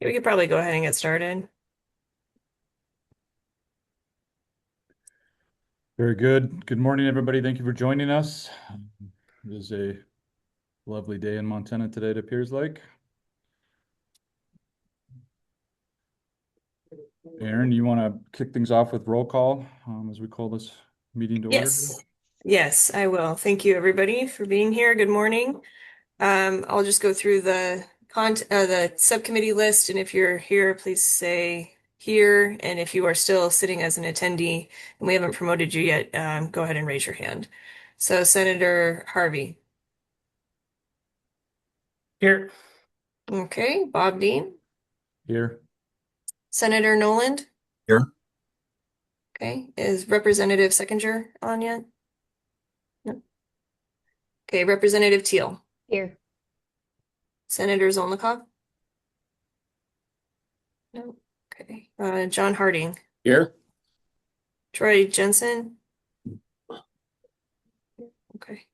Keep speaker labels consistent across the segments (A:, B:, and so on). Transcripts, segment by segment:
A: We could probably go ahead and get started.
B: Very good. Good morning, everybody. Thank you for joining us. It is a lovely day in Montana today, it appears like. Aaron, you want to kick things off with roll call as we call this meeting to order?
A: Yes. Yes, I will. Thank you, everybody, for being here. Good morning. I'll just go through the subcommittee list, and if you're here, please say here. And if you are still sitting as an attendee and we haven't promoted you yet, go ahead and raise your hand. So Senator Harvey.
C: Here.
A: Okay, Bob Dean.
B: Here.
A: Senator Noland.
C: Here.
A: Okay, is Representative Seconder on yet? No. Okay, Representative Teal.
D: Here.
A: Senator Zolnikov. No. Okay. John Harding.
C: Here.
A: Troy Jensen. Okay.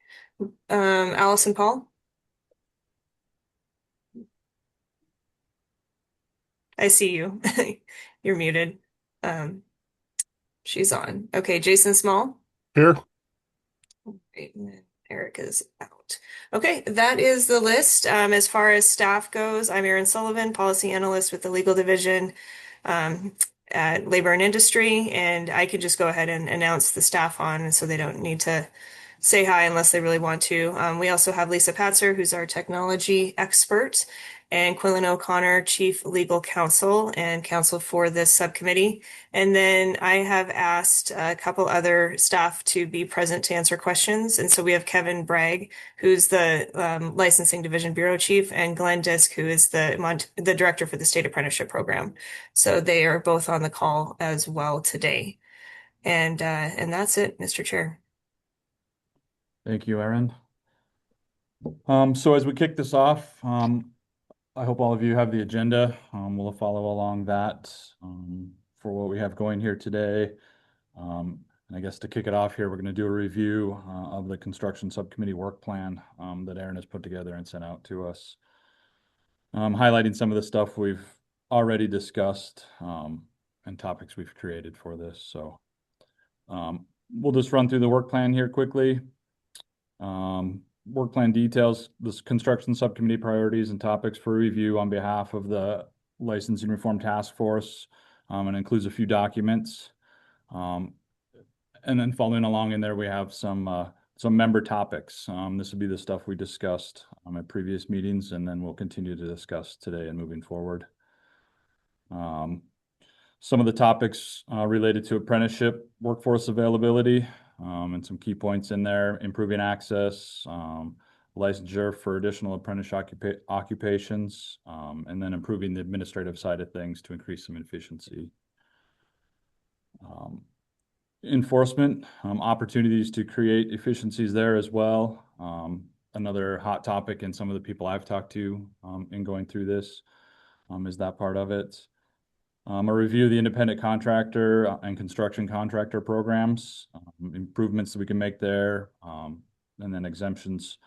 A: Allison Paul. I see you. You're muted. She's on. Okay, Jason Small.
C: Here.
A: Great. And then Eric is out. Okay, that is the list. As far as staff goes, I'm Erin Sullivan, policy analyst with the legal division at Labor and Industry, and I could just go ahead and announce the staff on so they don't need to say hi unless they really want to. We also have Lisa Patzer, who's our technology expert, and Quillen O'Connor, Chief Legal Counsel and counsel for this subcommittee. And then I have asked a couple other staff to be present to answer questions. And so we have Kevin Bragg, who's the Licensing Division Bureau Chief, and Glenn Disk, who is the Director for the State Apprenticeship Program. So they are both on the call as well today. And that's it, Mr. Chair.
B: Thank you, Aaron. So as we kick this off, I hope all of you have the agenda. We'll follow along that for what we have going here today. And I guess to kick it off here, we're going to do a review of the construction subcommittee work plan that Aaron has put together and sent out to us, highlighting some of the stuff we've already discussed and topics we've created for this. So we'll just run through the work plan here quickly. Work plan details, this construction subcommittee priorities and topics for review on behalf of the Licensing Reform Task Force, and includes a few documents. And then following along in there, we have some member topics. This would be the stuff we discussed at previous meetings, and then we'll continue to discuss today and moving forward. Some of the topics related to apprenticeship workforce availability, and some key points in there: improving access, licensure for additional apprentice occupations, and then improving the administrative side of things to increase some efficiency. Enforcement, opportunities to create efficiencies there as well. Another hot topic, and some of the people I've talked to in going through this is that part of it. A review of the independent contractor and construction contractor programs, improvements that we can make there, and then exemptions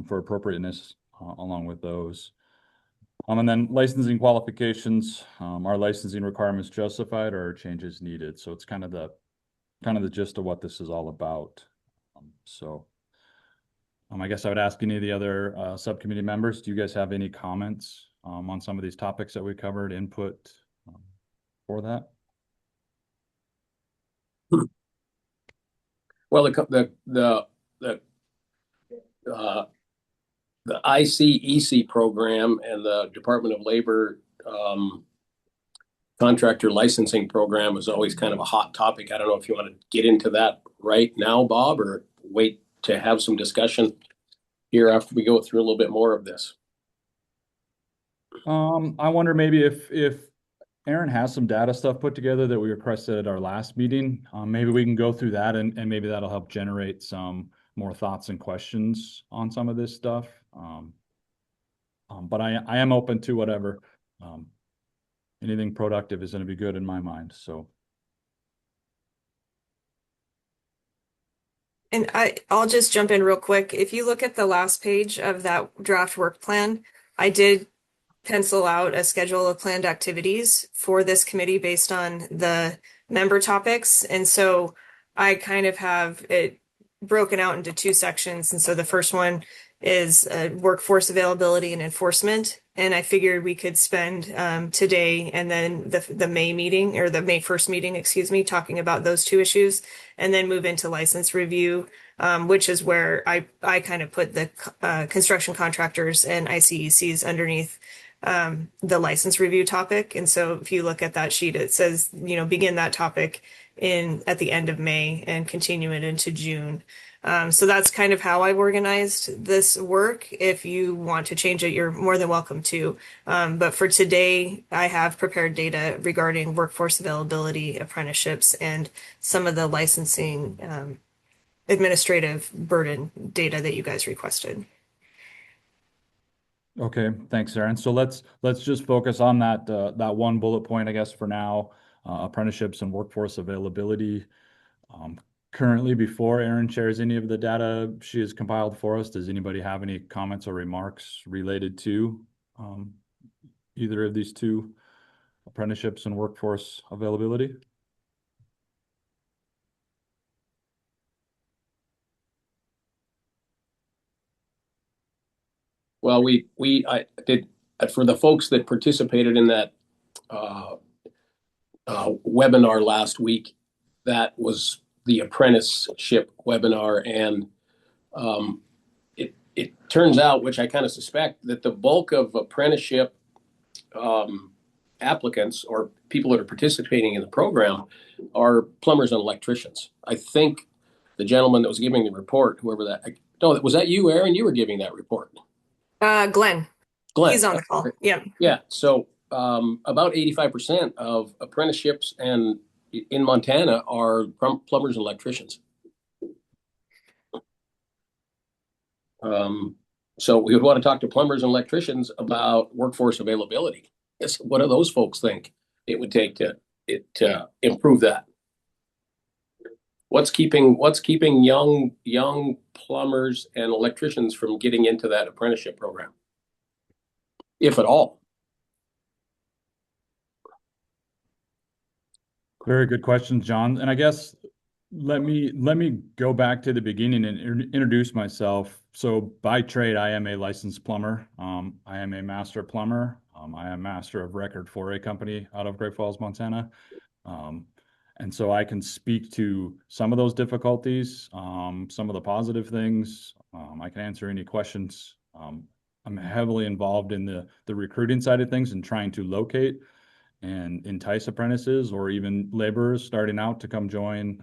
B: for appropriateness along with those. And then licensing qualifications, are licensing requirements justified or are changes needed? So it's kind of the gist of what this is all about. I guess I would ask any of the other subcommittee members, do you guys have any comments on some of these topics that we covered, input for that?
C: Well, the ICEC program and the Department of Labor contractor licensing program is always kind of a hot topic. I don't know if you want to get into that right now, Bob, or wait to have some discussion here after we go through a little bit more of this.
B: I wonder maybe if Aaron has some data stuff put together that we requested at our last meeting. Maybe we can go through that and maybe that'll help generate some more thoughts and questions on some of this stuff. But I am open to whatever. Anything productive is going to be good in my mind. So.
A: And I'll just jump in real quick. If you look at the last page of that draft work plan, I did pencil out a schedule of planned activities for this committee based on the member topics. And so I kind of have it broken out into two sections. And so the first one is workforce availability and enforcement. And I figured we could spend today and then the May meeting or the May 1st meeting, excuse me, talking about those two issues and then move into license review, which is where I kind of put the construction contractors and ICECs underneath the license review topic. And so if you look at that sheet, it says, begin that topic at the end of May and continue it into June. So that's kind of how I organized this work. If you want to change it, you're more than welcome to. But for today, I have prepared data regarding workforce availability, apprenticeships, and some of the licensing administrative burden data that you guys requested.
B: Okay, thanks, Aaron. So let's just focus on that one bullet point, I guess, for now, apprenticeships and workforce availability. Currently, before Aaron shares any of the data she has compiled for us, does anybody have any comments or remarks related to either of these two, apprenticeships and workforce availability?
C: Well, I did, for the folks that participated in that webinar last week, that was the apprenticeship webinar, and it turns out, which I kind of suspect, that the bulk of apprenticeship applicants or people that are participating in the program are plumbers and electricians. I think the gentleman that was giving the report, whoever that, no, was that you, Aaron? You were giving that report.
A: Glenn.
C: Glenn.
A: He's on the call. Yeah.
C: Yeah. So about 85% of apprenticeships and in Montana are plumbers and electricians. So we would want to talk to plumbers and electricians about workforce availability. What do those folks think it would take to improve that? What's keeping young plumbers and electricians from getting into that apprenticeship program, if at all?
B: Very good questions, John. And I guess let me go back to the beginning and introduce myself. So by trade, I am a licensed plumber. I am a master plumber. I am master of record for a company out of Great Falls, Montana. And so I can speak to some of those difficulties, some of the positive things. I can answer any questions. I'm heavily involved in the recruiting side of things and trying to locate and entice apprentices or even laborers starting out to come join,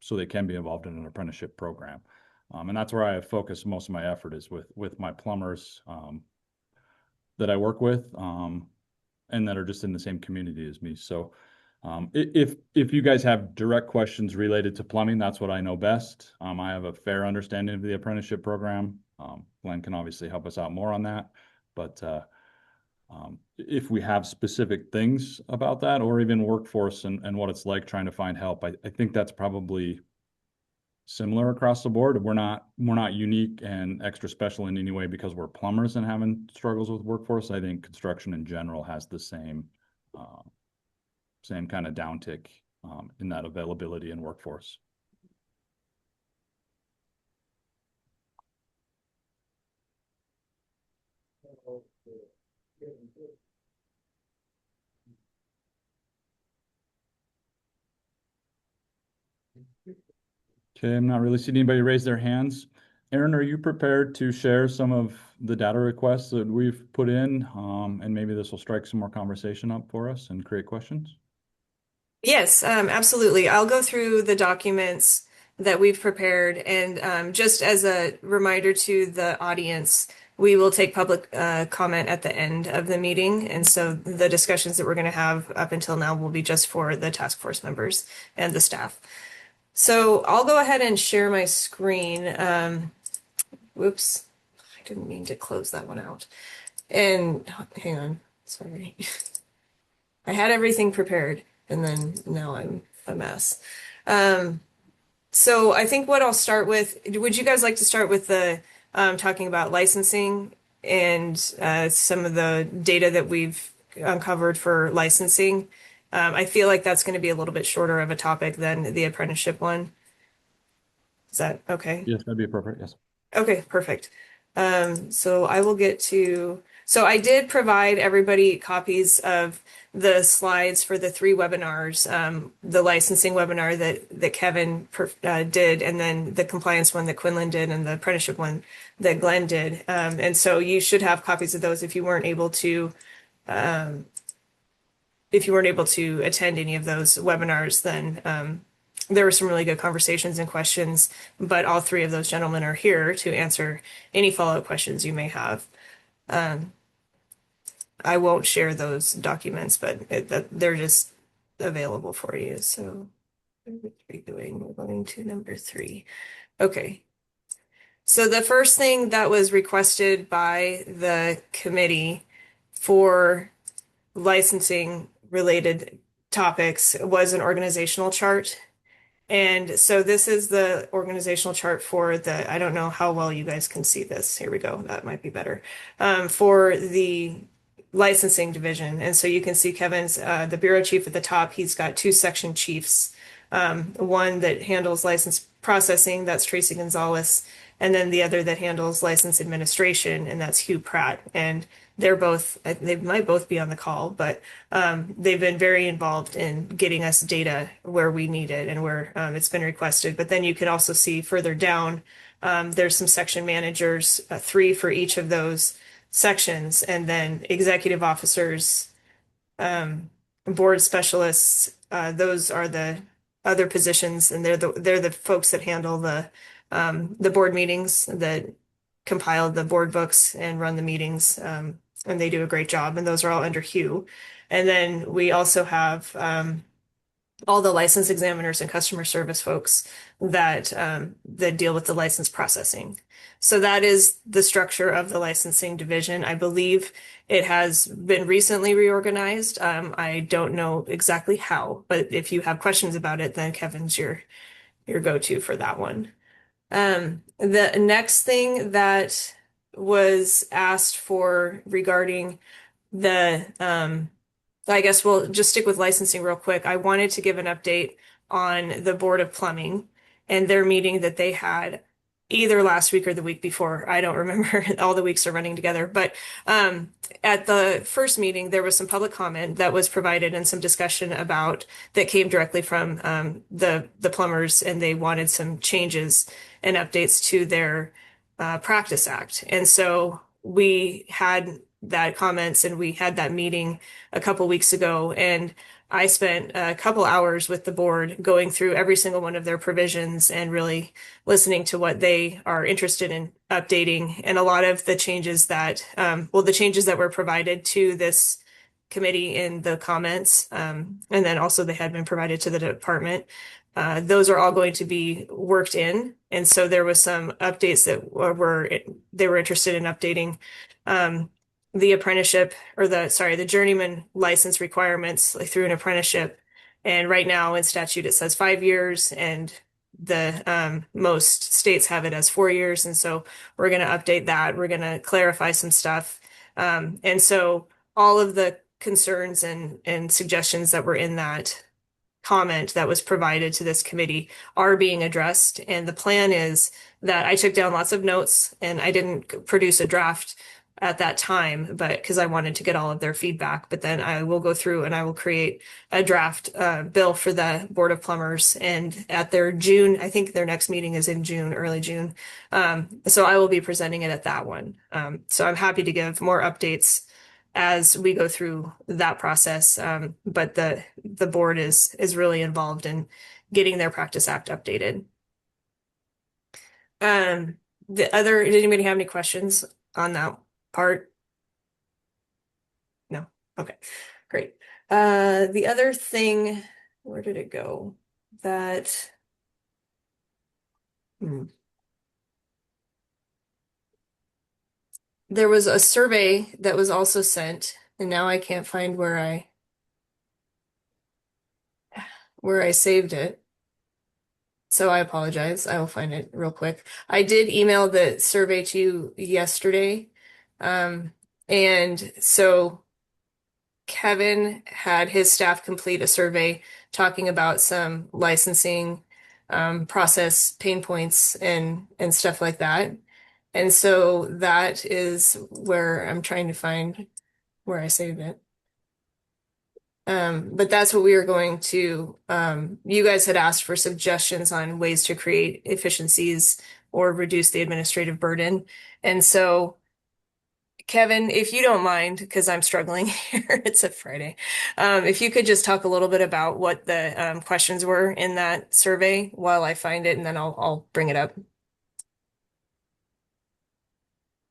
B: so they can be involved in an apprenticeship program. And that's where I focus most of my effort is with my plumbers that I work with and that are just in the same community as me. So if you guys have direct questions related to plumbing, that's what I know best. I have a fair understanding of the apprenticeship program. Glenn can obviously help us out more on that, but if we have specific things about that or even workforce and what it's like trying to find help, I think that's probably similar across the board. We're not unique and extra special in any way because we're plumbers and having struggles with workforce. I think construction in general has the same kind of downtick in that availability and workforce. Okay, I'm not really seeing anybody raise their hands. Aaron, are you prepared to share some of the data requests that we've put in? And maybe this will strike some more conversation up for us and create questions?
A: Yes, absolutely. I'll go through the documents that we've prepared. And just as a reminder to the audience, we will take public comment at the end of the meeting. And so the discussions that we're going to have up until now will be just for the task force members and the staff. So I'll go ahead and share my screen. Whoops, I didn't mean to close that one out. And hang on, sorry. I had everything prepared and then now I'm a mess. So I think what I'll start with, would you guys like to start with the talking about licensing some of the data that we've uncovered for licensing. I feel like that's going to be a little bit shorter of a topic than the apprenticeship one. Is that okay?
B: Yes, that'd be appropriate. Yes.
A: Okay, perfect. So I will get to, so I did provide everybody copies of the slides for the three webinars, the licensing webinar that Kevin did, and then the compliance one that Quinlan did, and the apprenticeship one that Glenn did. And so you should have copies of those if you weren't able to attend any of those webinars, then there were some really good conversations and questions, but all three of those gentlemen are here to answer any follow-up questions you may have. I won't share those documents, but they're just available for you. So what are we doing? We're going to number 3. Okay. So the first thing that was requested by the committee for licensing related topics was an organizational chart. And so this is the organizational chart for I don't know how well you guys can see this. Here we go. That might be better. For the licensing division. And so you can see Kevin's, the bureau chief at the top. He's got 2 section chiefs. One that handles license processing, that's Tracy Gonzalez. And then the other that handles license administration, and that's Hugh Pratt. And they might both be on the call, but they've been very involved in getting us data where we need it and where it's been requested. But then you can also see further down, there's some section managers, 3 for each of those sections, and then executive officers, board specialists. Those are the other positions, and they're the folks that handle the board meetings, that compile the board books and run the meetings. And they do a great job, and those are all under Hugh. And then we also have all the license examiners and customer service folks that deal with the license processing. So that is the structure of the licensing division. I believe it has been recently reorganized. I don't know exactly how, but if you have questions about it, then Kevin's your go-to for that one. The next thing that was asked for regarding I guess we'll just stick with licensing real quick. I wanted to give an update on the Board of Plumbing and their meeting that they had either last week or the week before. I don't remember. All the weeks are running together. But at the first meeting, there was some public comment that was provided and some discussion that came directly from the plumbers, and they wanted some changes and updates to their Practice Act. And so we had that comments, and we had that meeting a couple weeks ago, and I spent a couple hours with the board going through every single one of their provisions and really listening to what they are interested in updating. And a lot of the changes the changes that were provided to this committee in the comments, and then also they had been provided to the department. Those are all going to be worked in. And so there was some updates that they were interested in updating. The apprenticeship the journeyman license requirements through an apprenticeship. And right now in statute, it says 5 years, and the most states have it as 4 years. And so we're going to update that. We're going to clarify some stuff. And so all of the concerns and suggestions that were in that comment that was provided to this committee are being addressed. And the plan is that I took down lots of notes, and I didn't produce a draft at that time, but because I wanted to get all of their feedback. But then I will go through and I will create a draft bill for the Board of Plumbers. And at their June, I think their next meeting is in June, early June. So I will be presenting it at that one. So I'm happy to give more updates as we go through that process. But the board is really involved in getting their Practice Act updated. Did anybody have any questions on that part? No. Okay, great. The other thing, where did it go? There was a survey that was also sent, and now I can't find where I saved it. So I apologize. I will find it real quick. I did email the survey to you yesterday. Um, and so Kevin had his staff complete a survey talking about some licensing process pain points and stuff like that. And so that is where I'm trying to find where I saved it. But that's what we were going to, you guys had asked for suggestions on ways to create efficiencies or reduce the administrative burden. And so, Kevin, if you don't mind, because I'm struggling here, it's a Friday. If you could just talk a little bit about what the questions were in that survey while I find it, and then I'll bring it up.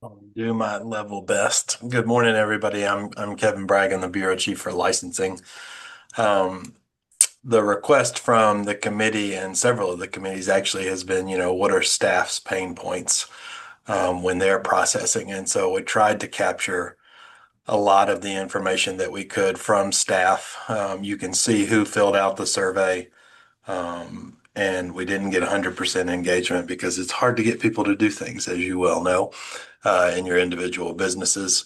D: I'll do my level best. Good morning, everybody. I'm Kevin Bragg. I'm the Bureau Chief for Licensing. Um, the request from the committee and several of the committees actually has been, what are staff's pain points when they're processing? And so we tried to capture a lot of the information that we could from staff. You can see who filled out the survey. And we didn't get 100% engagement because it's hard to get people to do things, as you well know, in your individual businesses.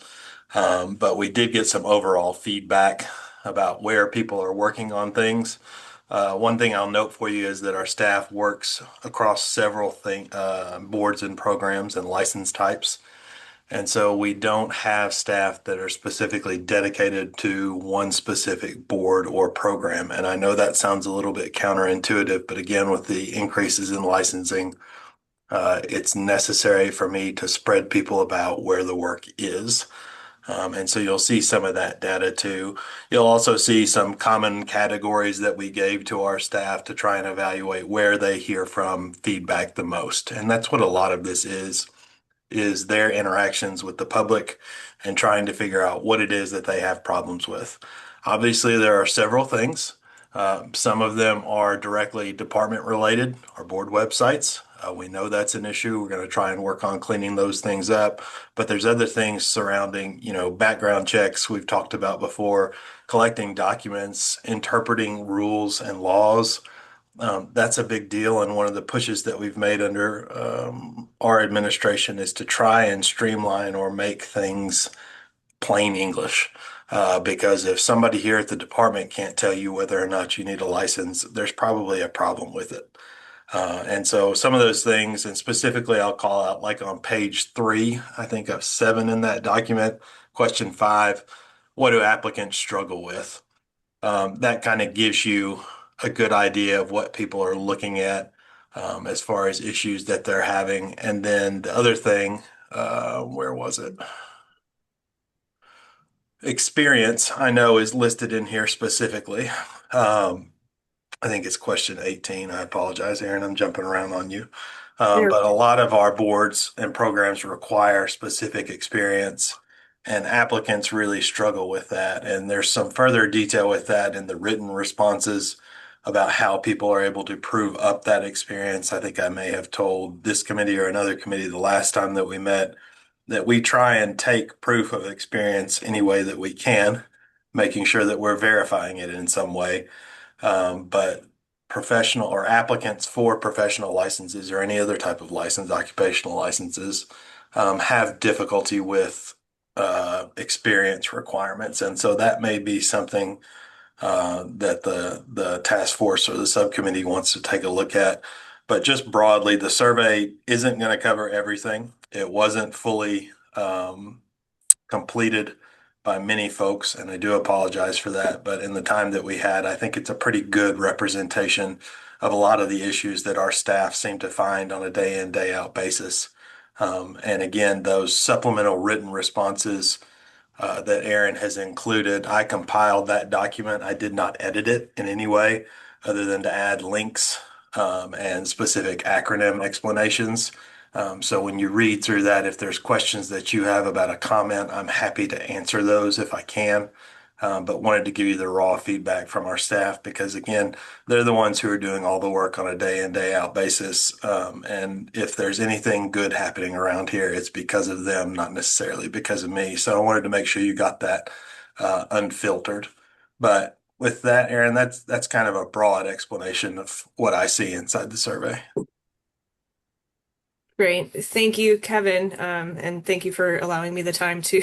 D: But we did get some overall feedback about where people are working on things. One thing I'll note for you is that our staff works across several boards and programs and license types. And so we don't have staff that are specifically dedicated to one specific board or program. And I know that sounds a little bit counterintuitive, but again, with the increases in licensing, it's necessary for me to spread people about where the work is. And so you'll see some of that data too. You'll also see some common categories that we gave to our staff to try and evaluate where they hear from feedback the most. And that's what a lot of this is their interactions with the public and trying to figure out what it is that they have problems with. Obviously, there are several things. Some of them are directly department related, our board websites. We know that's an issue. We're going to try and work on cleaning those things up. But there's other things surrounding, background checks we've talked about before, collecting documents, interpreting rules and laws. That's a big deal. And one of the pushes that we've made under our administration is to try and streamline or make things plain English. Because if somebody here at the department can't tell you whether or not you need a license, there's probably a problem with it. And so some of those things, and specifically I'll call out like on page 3, I think of 7 in that document, question 5, what do applicants struggle with? That kind of gives you a good idea of what people are looking at as far as issues that they're having. And then the other thing, where was it? Experience, I know, is listed in here specifically. I think it's question 18. I apologize, Aaron. I'm jumping around on you. But a lot of our boards and programs require specific experience, and applicants really struggle with that. And there's some further detail with that in the written responses about how people are able to prove up that experience. I think I may have told this committee or another committee the last time that we met that we try and take proof of experience any way that we can, making sure that we're verifying it in some way. But professional or applicants for professional licenses or any other type of license, occupational licenses, have difficulty with experience requirements. And so that may be something that the task force or the subcommittee wants to take a look at. But just broadly, the survey isn't going to cover everything. It wasn't fully completed by many folks, and I do apologize for that. But in the time that we had, I think it's a pretty good representation of a lot of the issues that our staff seem to find on a day in, day out basis. And again, those supplemental written responses that Aaron has included, I compiled that document. I did not edit it in any way other than to add links and specific acronym explanations. So when you read through that, if there's questions that you have about a comment, I'm happy to answer those if I can. But wanted to give you the raw feedback from our staff because, again, they're the ones who are doing all the work on a day in, day out basis. And if there's anything good happening around here, it's because of them, not necessarily because of me. So I wanted to make sure you got that unfiltered. But with that, Aaron, that's kind of a broad explanation of what I see inside the survey.
A: Great. Thank you, Kevin. And thank you for allowing me the time to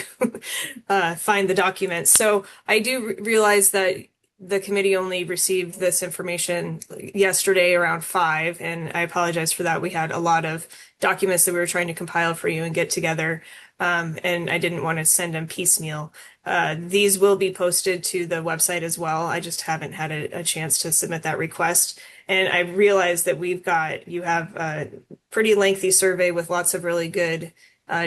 A: find the documents. So I do realize that the committee only received this information yesterday around 5, and I apologize for that. We had a lot of documents that we were trying to compile for you and get together, and I didn't want to send them piecemeal. These will be posted to the website as well. I just haven't had a chance to submit that request. And I realize that you have pretty lengthy survey with lots of really good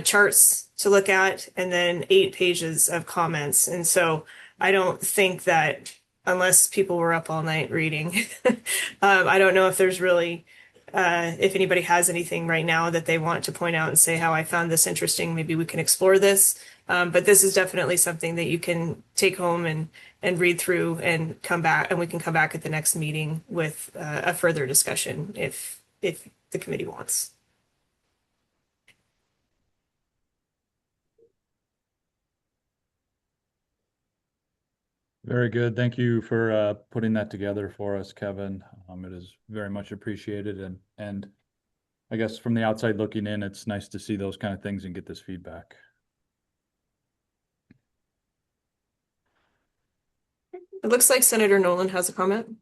A: charts to look at, and then 8 pages of comments. And so I don't think that unless people were up all night reading, I don't know if there's really, if anybody has anything right now that they want to point out and say how I found this interesting, maybe we can explore this. But this is definitely something that you can take home and read through and come back, and we can come back at the next meeting with a further discussion if the committee wants.
B: Very good. Thank you for putting that together for us, Kevin. It is very much appreciated, and I guess from the outside looking in, it's nice to see those kind of things and get this feedback.
A: It looks like Senator Nolan has a comment.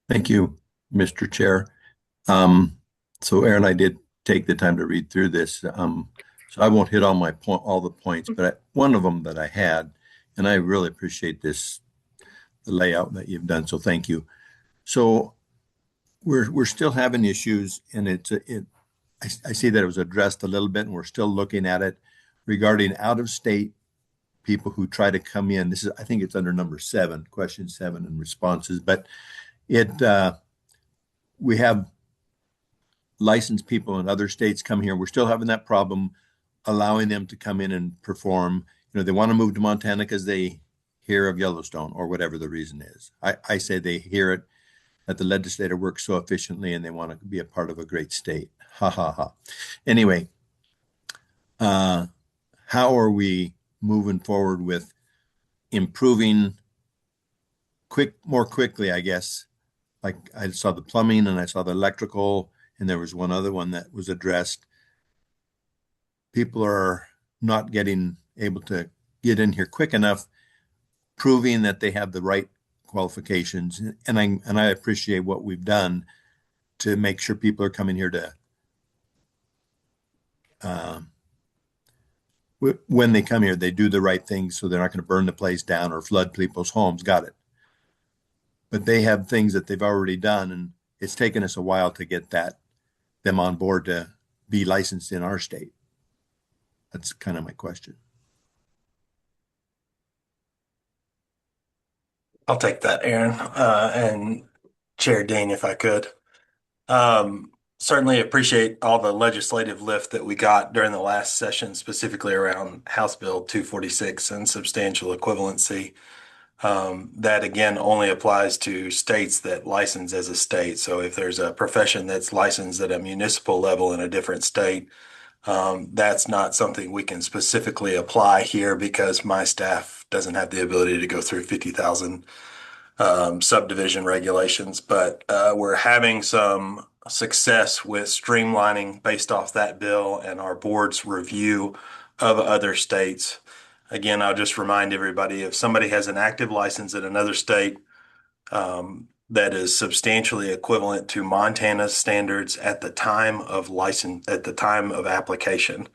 E: Thank you, Mr. Chair. Um, so Aaron, I did take the time to read through this. So I won't hit all the points, but one of them that I had, and I really appreciate the layout that you've done. So thank you. So we're still having issues, and I see that it was addressed a little bit, and we're still looking at it regarding out-of-state people who try to come in. This is, I think it's under number 7, question 7, and responses, but we have licensed people in other states come here. We're still having that problem allowing them to come in and perform. They want to move to Montana because they hear of Yellowstone or whatever the reason is. I say they hear it, that the legislature works so efficiently and they want to be a part of a great state. Ha ha ha. Anyway, how are we moving forward with improving more quickly, I guess? Like I saw the plumbing and I saw the electrical, and there was one other one that was addressed. People are not getting able to get in here quick enough, proving that they have the right qualifications. And I appreciate what we've done to make sure people are coming here to when they come here, they do the right things so they're not going to burn the place down or flood people's homes. Got it. But they have things that they've already done, and it's taken us a while to get them on board to be licensed in our state. That's kind of my question.
D: I'll take that, Aaron, and Chair Dean, if I could. Certainly appreciate all the legislative lift that we got during the last session, specifically around House Bill 246 and substantial equivalency. That again only applies to states that license as a state. So if there's a profession that's licensed at a municipal level in a different state, that's not something we can specifically apply here because my staff doesn't have the ability to go through 50,000 subdivision regulations. But we're having some success with streamlining based off that bill and our board's review of other states. Again, I'll just remind everybody, if somebody has an active license in another state that is substantially equivalent to Montana's standards at the time of application,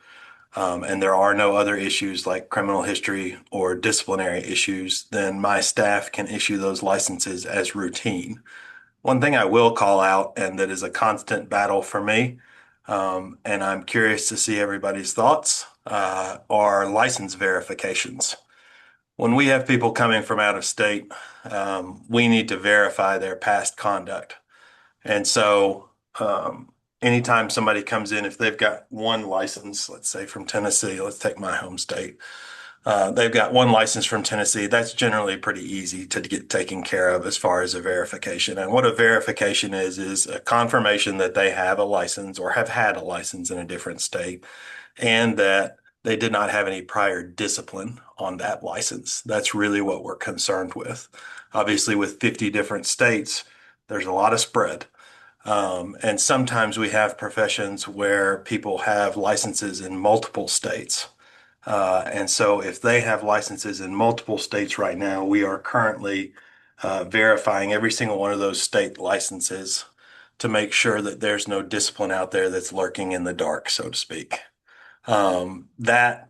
D: and there are no other issues like criminal history or disciplinary issues, then my staff can issue those licenses as routine. One thing I will call out, and that is a constant battle for me, and I'm curious to see everybody's thoughts, are license verifications. When we have people coming from out of state, we need to verify their past conduct. And so anytime somebody comes in, if they've got one license, let's say from Tennessee, let's take my home state, they've got one license from Tennessee, that's generally pretty easy to get taken care of as far as a verification. And what a verification is a confirmation that they have a license or have had a license in a different state, and that they did not have any prior discipline on that license. That's really what we're concerned with. Obviously, with 50 different states, there's a lot of spread. And sometimes we have professions where people have licenses in multiple states. And so if they have licenses in multiple states right now, we are currently verifying every single one of those state licenses to make sure that there's no discipline out there that's lurking in the dark, so to speak. That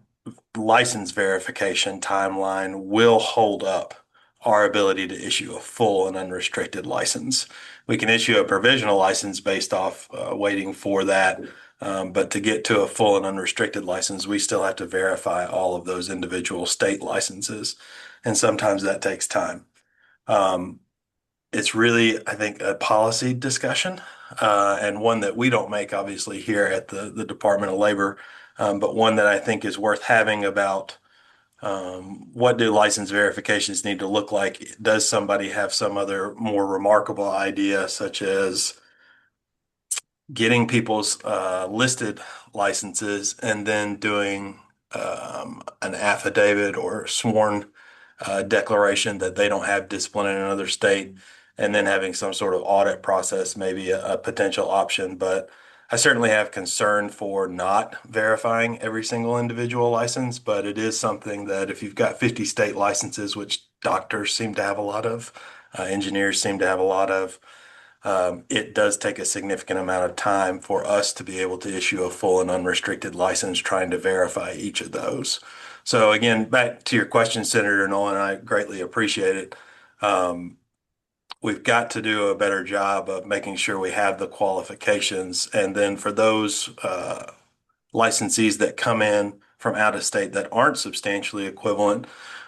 D: license verification timeline will hold up our ability to issue a full and unrestricted license. We can issue a provisional license based off waiting for that. But to get to a full and unrestricted license, we still have to verify all of those individual state licenses. And sometimes that takes time. Um, it's really, I think, a policy discussion, and one that we don't make obviously here at the Department of Labor, but one that I think is worth having about what do license verifications need to look like? Does somebody have some other more remarkable idea, such as getting people's listed licenses and then doing an affidavit or sworn declaration that they don't have discipline in another state, and then having some sort of audit process, maybe a potential option. But I certainly have concern for not verifying every single individual license, but it is something that if you've got 50 state licenses, which doctors seem to have a lot of, engineers seem to have a lot of, it does take a significant amount of time for us to be able to issue a full and unrestricted license trying to verify each of those. So again, back to your question, Senator Nolan, I greatly appreciate it. We've got to do a better job of making sure we have the qualifications. And then for those licensees that come in from out of state that aren't substantially equivalent,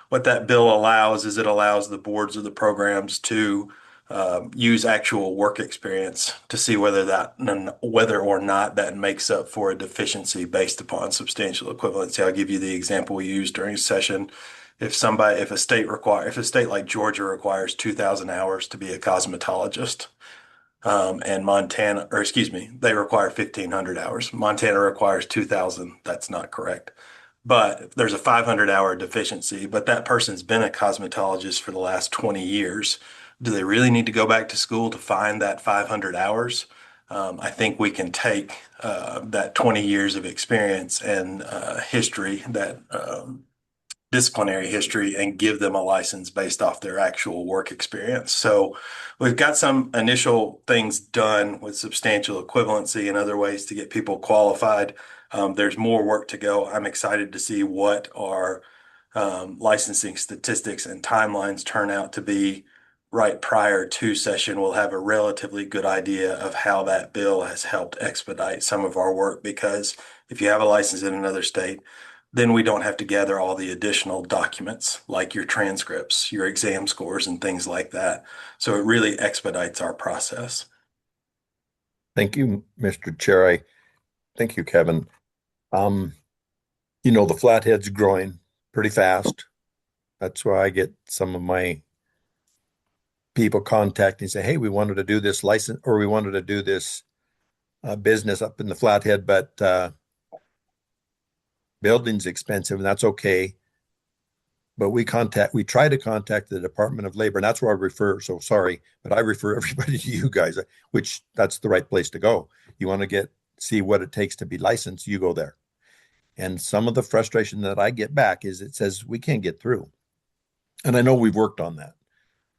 D: what that bill allows is it allows the boards of the programs to use actual work experience to see whether or not that makes up for a deficiency based upon substantial equivalency. I'll give you the example we used during session. If a state like Georgia requires 2,000 hours to be a cosmetologist, and Montana, or excuse me, they require 1,500 hours. Montana requires 2,000. That's not correct. But there's a 500-hour deficiency, but that person's been a cosmetologist for the last 20 years. Do they really need to go back to school to find that 500 hours? I think we can take that 20 years of experience and history, that disciplinary history, and give them a license based off their actual work experience. So we've got some initial things done with substantial equivalency and other ways to get people qualified. There's more work to go. I'm excited to see what our licensing statistics and timelines turn out to be right prior to session. We'll have a relatively good idea of how that bill has helped expedite some of our work, because if you have a license in another state, then we don't have to gather all the additional documents like your transcripts, your exam scores, and things like that. So it really expedites our process.
E: Thank you, Mr. Chair. Thank you, Kevin. The Flathead's growing pretty fast. That's why I get some of my people contacting and say, hey, we wanted to do this license, or we wanted to do this business up in the Flathead, but building's expensive, and that's okay. But we try to contact the Department of Labor, and that's where I refer. So sorry, but I refer everybody to you guys, which that's the right place to go. You want to see what it takes to be licensed, you go there. And some of the frustration that I get back is it says we can't get through. And I know we've worked on that.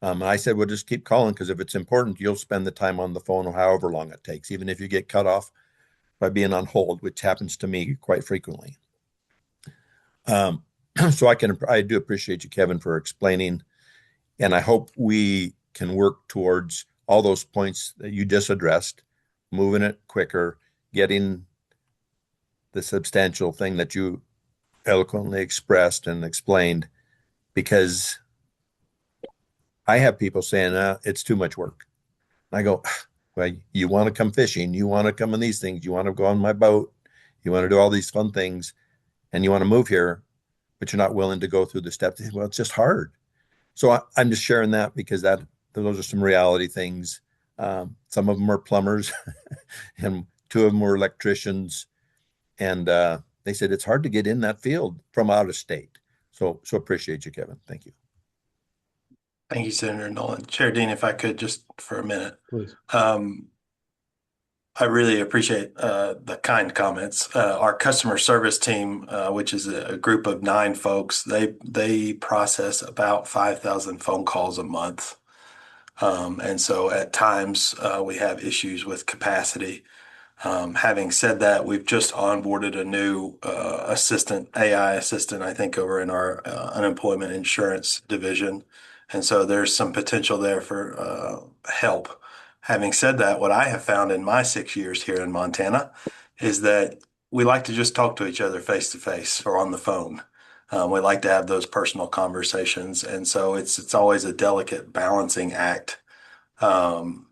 E: And I said, well, just keep calling, because if it's important, you'll spend the time on the phone or however long it takes, even if you get cut off by being on hold, which happens to me quite frequently. So I do appreciate you, Kevin, for explaining, and I hope we can work towards all those points that you just addressed, moving it quicker, getting the substantial thing that you eloquently expressed and explained, because I have people saying, it's too much work. And I go, well, you want to come fishing, you want to come on these things, you want to go on my boat, you want to do all these fun things, and you want to move here, but you're not willing to go through the steps. Well, it's just hard. So I'm just sharing that because those are some reality things. Some of them are plumbers and two of them were electricians. And they said it's hard to get in that field from out of state. So appreciate you, Kevin. Thank you.
D: Thank you, Senator Nolan. Chair Dean, if I could just for a minute.
B: Please.
D: I really appreciate the kind comments. Our customer service team, which is a group of 9 folks, they process about 5,000 phone calls a month. And so at times we have issues with capacity. Having said that, we've just onboarded a new AI assistant, I think, over in our unemployment insurance division. And so there's some potential there for help. Having said that, what I have found in my 6 years here in Montana is that we like to just talk to each other face to face or on the phone. We like to have those personal conversations. And so it's always a delicate balancing act. Um,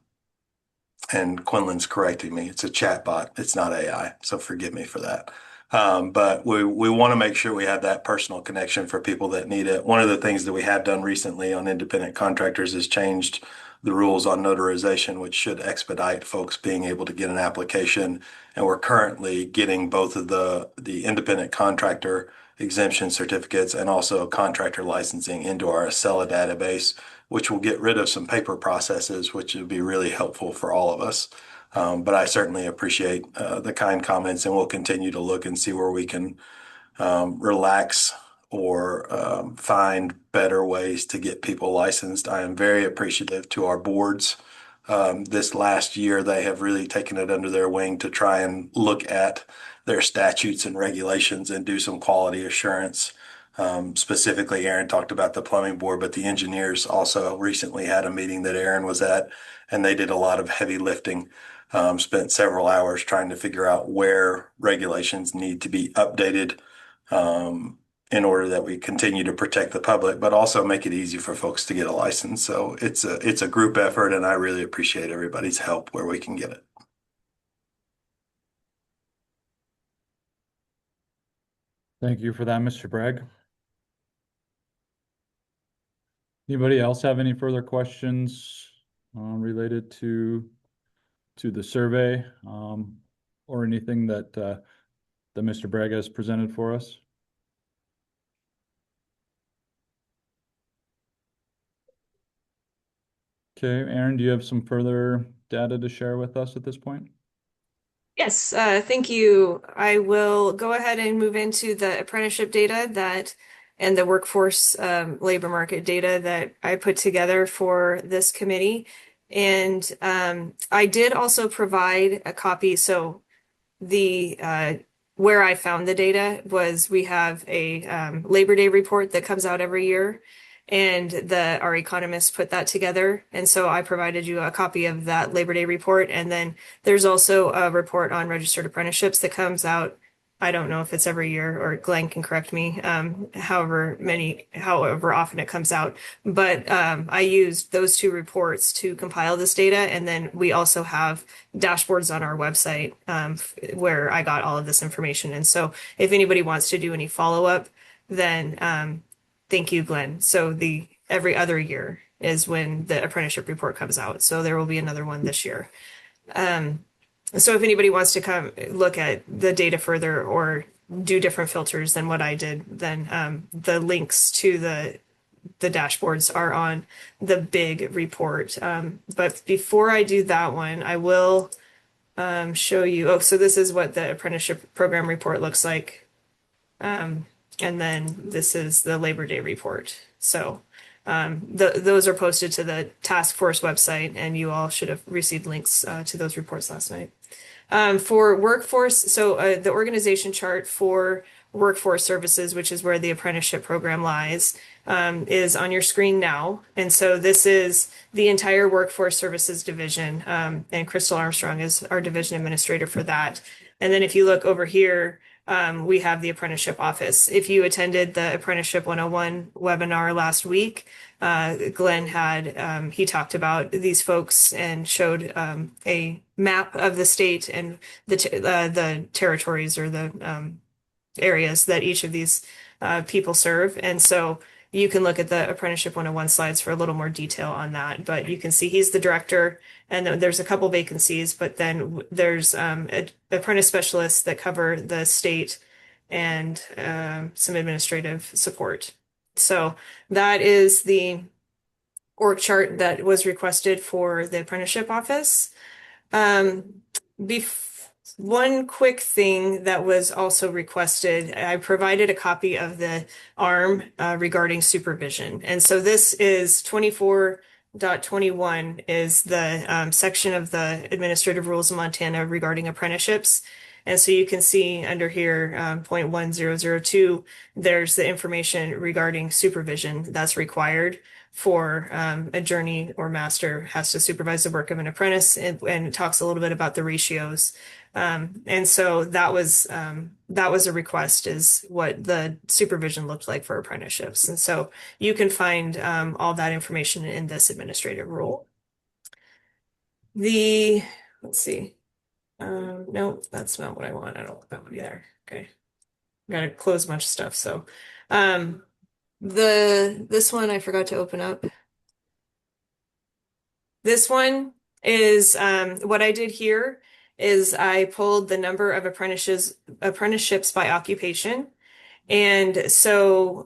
D: and Quinlan's correcting me. It's a chat bot. It's not AI. So forgive me for that. But we want to make sure we have that personal connection for people that need it. One of the things that we have done recently on independent contractors is changed the rules on notarization, which should expedite folks being able to get an application. And we're currently getting both of the independent contractor exemption certificates and also contractor licensing into our Acela database, which will get rid of some paper processes, which would be really helpful for all of us. But I certainly appreciate the kind comments, and we'll continue to look and see where we can relax or find better ways to get people licensed. I am very appreciative to our boards. This last year, they have really taken it under their wing to try and look at their statutes and regulations and do some quality assurance. Specifically, Aaron talked about the plumbing board, but the engineers also recently had a meeting that Aaron was at, and they did a lot of heavy lifting. Spent several hours trying to figure out where regulations need to be updated in order that we continue to protect the public, but also make it easy for folks to get a license. So it's a group effort, and I really appreciate everybody's help where we can get it.
B: Thank you for that, Mr. Bragg. Anybody else have any further questions related to the survey or anything that Mr. Bragg has presented for us? Okay, Aaron, do you have some further data to share with us at this point?
A: Yes, thank you. I will go ahead and move into the apprenticeship data and the workforce labor market data that I put together for this committee. And I did also provide a copy. So the where I found the data was we have a Labor Day report that comes out every year, and our economists put that together. And so I provided you a copy of that Labor Day report. And then there's also a report on registered apprenticeships that comes out. I don't know if it's every year, or Glenn can correct me, however often it comes out. But I used those 2 reports to compile this data. And then we also have dashboards on our website where I got all of this information. And so if anybody wants to do any follow-up, then thank you, Glenn. So every other year is when the apprenticeship report comes out. So there will be another one this year. So if anybody wants to come look at the data further or do different filters than what I did, then the links to the dashboards are on the big report. But before I do that one, I will show you. Oh, so this is what the apprenticeship program report looks like. And then this is the Labor Day report. So those are posted to the task force website, and you all should have received links to those reports last night. For workforce, so the organization chart for workforce services, which is where the apprenticeship program lies, is on your screen now. And so this is the entire workforce services division, and Crystal Armstrong is our division administrator for that. And then if you look over here, we have the apprenticeship office. If you attended the Apprenticeship 101 webinar last week, Glenn he talked about these folks and showed a map of the state and the territories or the areas that each of these people serve. And so you can look at the Apprenticeship 101 slides for a little more detail on that. But you can see he's the director, and there's a couple vacancies, but then there's apprentice specialists that cover the state and some administrative support. So that is the org chart that was requested for the apprenticeship office. one quick thing that was also requested, I provided a copy of the ARM regarding supervision. And so this is 24.21 is the section of the Administrative Rules of Montana regarding apprenticeships. And so you can see under here, 0.1002, there's the information regarding supervision that's required for a journey or master has to supervise the work of an apprentice, and it talks a little bit about the ratios. And so that was a request, is what the supervision looked like for apprenticeships. And so you can find all that information in this administrative rule. Let's see. No, that's not what I want. I don't want that one either. Okay. Gotta close a bunch of stuff. So this one I forgot to open up. This one is what I did here is I pulled the number of apprenticeships by occupation. And so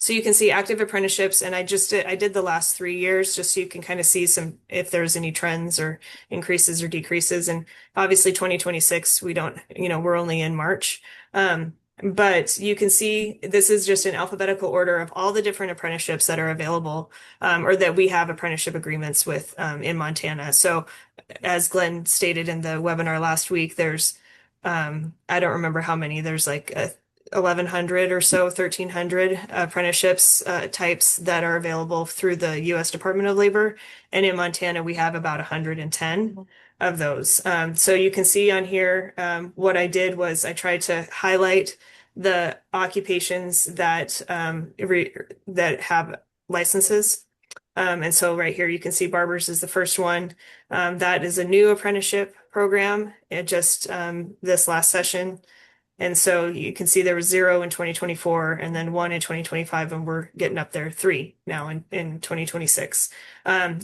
A: so you can see active apprenticeships, and I did the last 3 years just so you can kind of see if there's any trends or increases or decreases. And obviously 2026, we're only in March. But you can see this is just an alphabetical order of all the different apprenticeships that are available, or that we have apprenticeship agreements with in Montana. So as Glenn stated in the webinar last week, there's I don't remember how many, there's like 1,100 or so, 1,300 apprenticeships types that are available through the U.S. Department of Labor. And in Montana, we have about 110 of those. So you can see on here, what I did was I tried to highlight the occupations that have licenses. And so right here, you can see barbers is the first one. That is a new apprenticeship program. It just this last session. And so you can see there was 0 in 2024 and then 1 in 2025, and we're getting up there 3 now in 2026.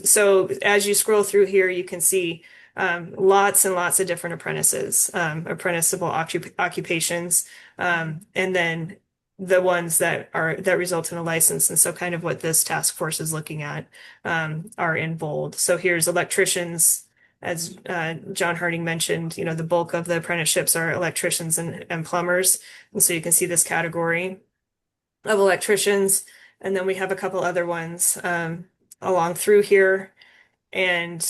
A: So as you scroll through here, you can see lots and lots of different apprentices, apprenticeable occupations, and then the ones that result in a license. And so kind of what this task force is looking at are in bold. So here's electricians. As John Harding mentioned, the bulk of the apprenticeships are electricians and plumbers. And so you can see this category of electricians. And then we have a couple other ones along through here. And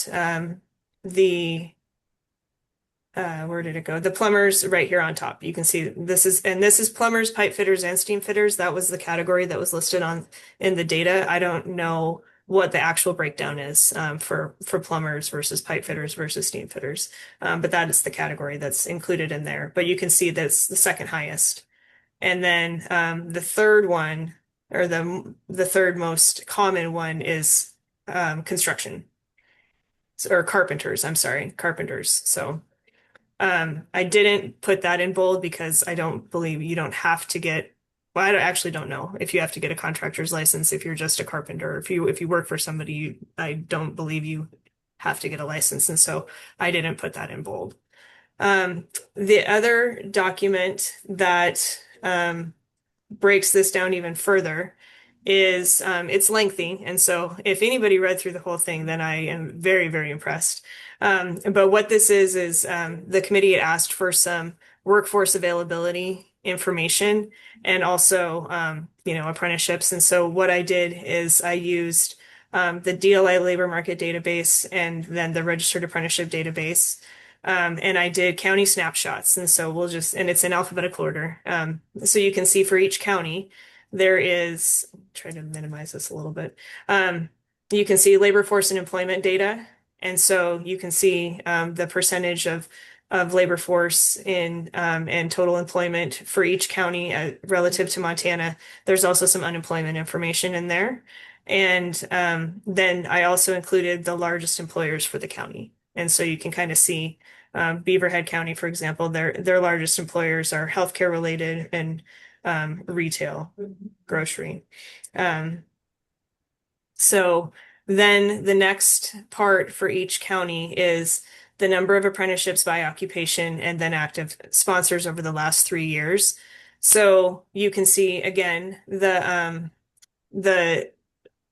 A: where did it go? The plumbers right here on top. You can see this is plumbers, pipe fitters, and steam fitters. That was the category that was listed in the data. I don't know what the actual breakdown is for plumbers versus pipe fitters versus steam fitters. But that is the category that's included in there. But you can see that's the second highest. And then the third one, or the third most common one, is construction, or carpenters. I'm sorry, carpenters. So I didn't put that in bold because I don't believe you don't have to get, well, I actually don't know if you have to get a contractor's license if you're just a carpenter. If you work for somebody, I don't believe you have to get a license. And so I didn't put that in bold. The other document that breaks this down even further is it's lengthy. And so if anybody read through the whole thing, then I am very, very impressed. But what this is the committee had asked for some workforce availability information and also, apprenticeships. And so what I did is I used the DLI labor market database and then the registered apprenticeship database. And I did county snapshots. And so and it's in alphabetical order. So you can see for each county, there is, try to minimize this a little bit. You can see labor force and employment data. And so you can see the percentage of labor force in and total employment for each county relative to Montana. There's also some unemployment information in there. And then I also included the largest employers for the county. And so you can kind of see Beaverhead County, for example, their largest employers are healthcare related and retail, grocery. So then the next part for each county is the number of apprenticeships by occupation and then active sponsors over the last 3 years. So you can see again the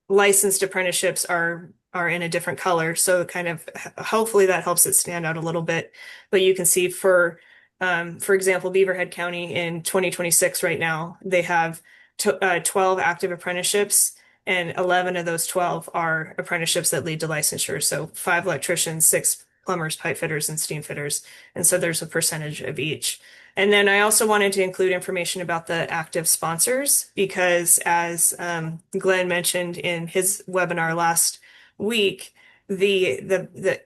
A: licensed apprenticeships are are in a different color. So kind of hopefully that helps it stand out a little bit. But you can see for example, Beaverhead County in 2026 right now, they have 12 active apprenticeships, and 11 of those 12 are apprenticeships that lead to licensure. So 5 electricians, 6 plumbers, pipe fitters, and steam fitters. And so there's a percentage of each. And then I also wanted to include information about the active sponsors because, as Glenn mentioned in his webinar last week, the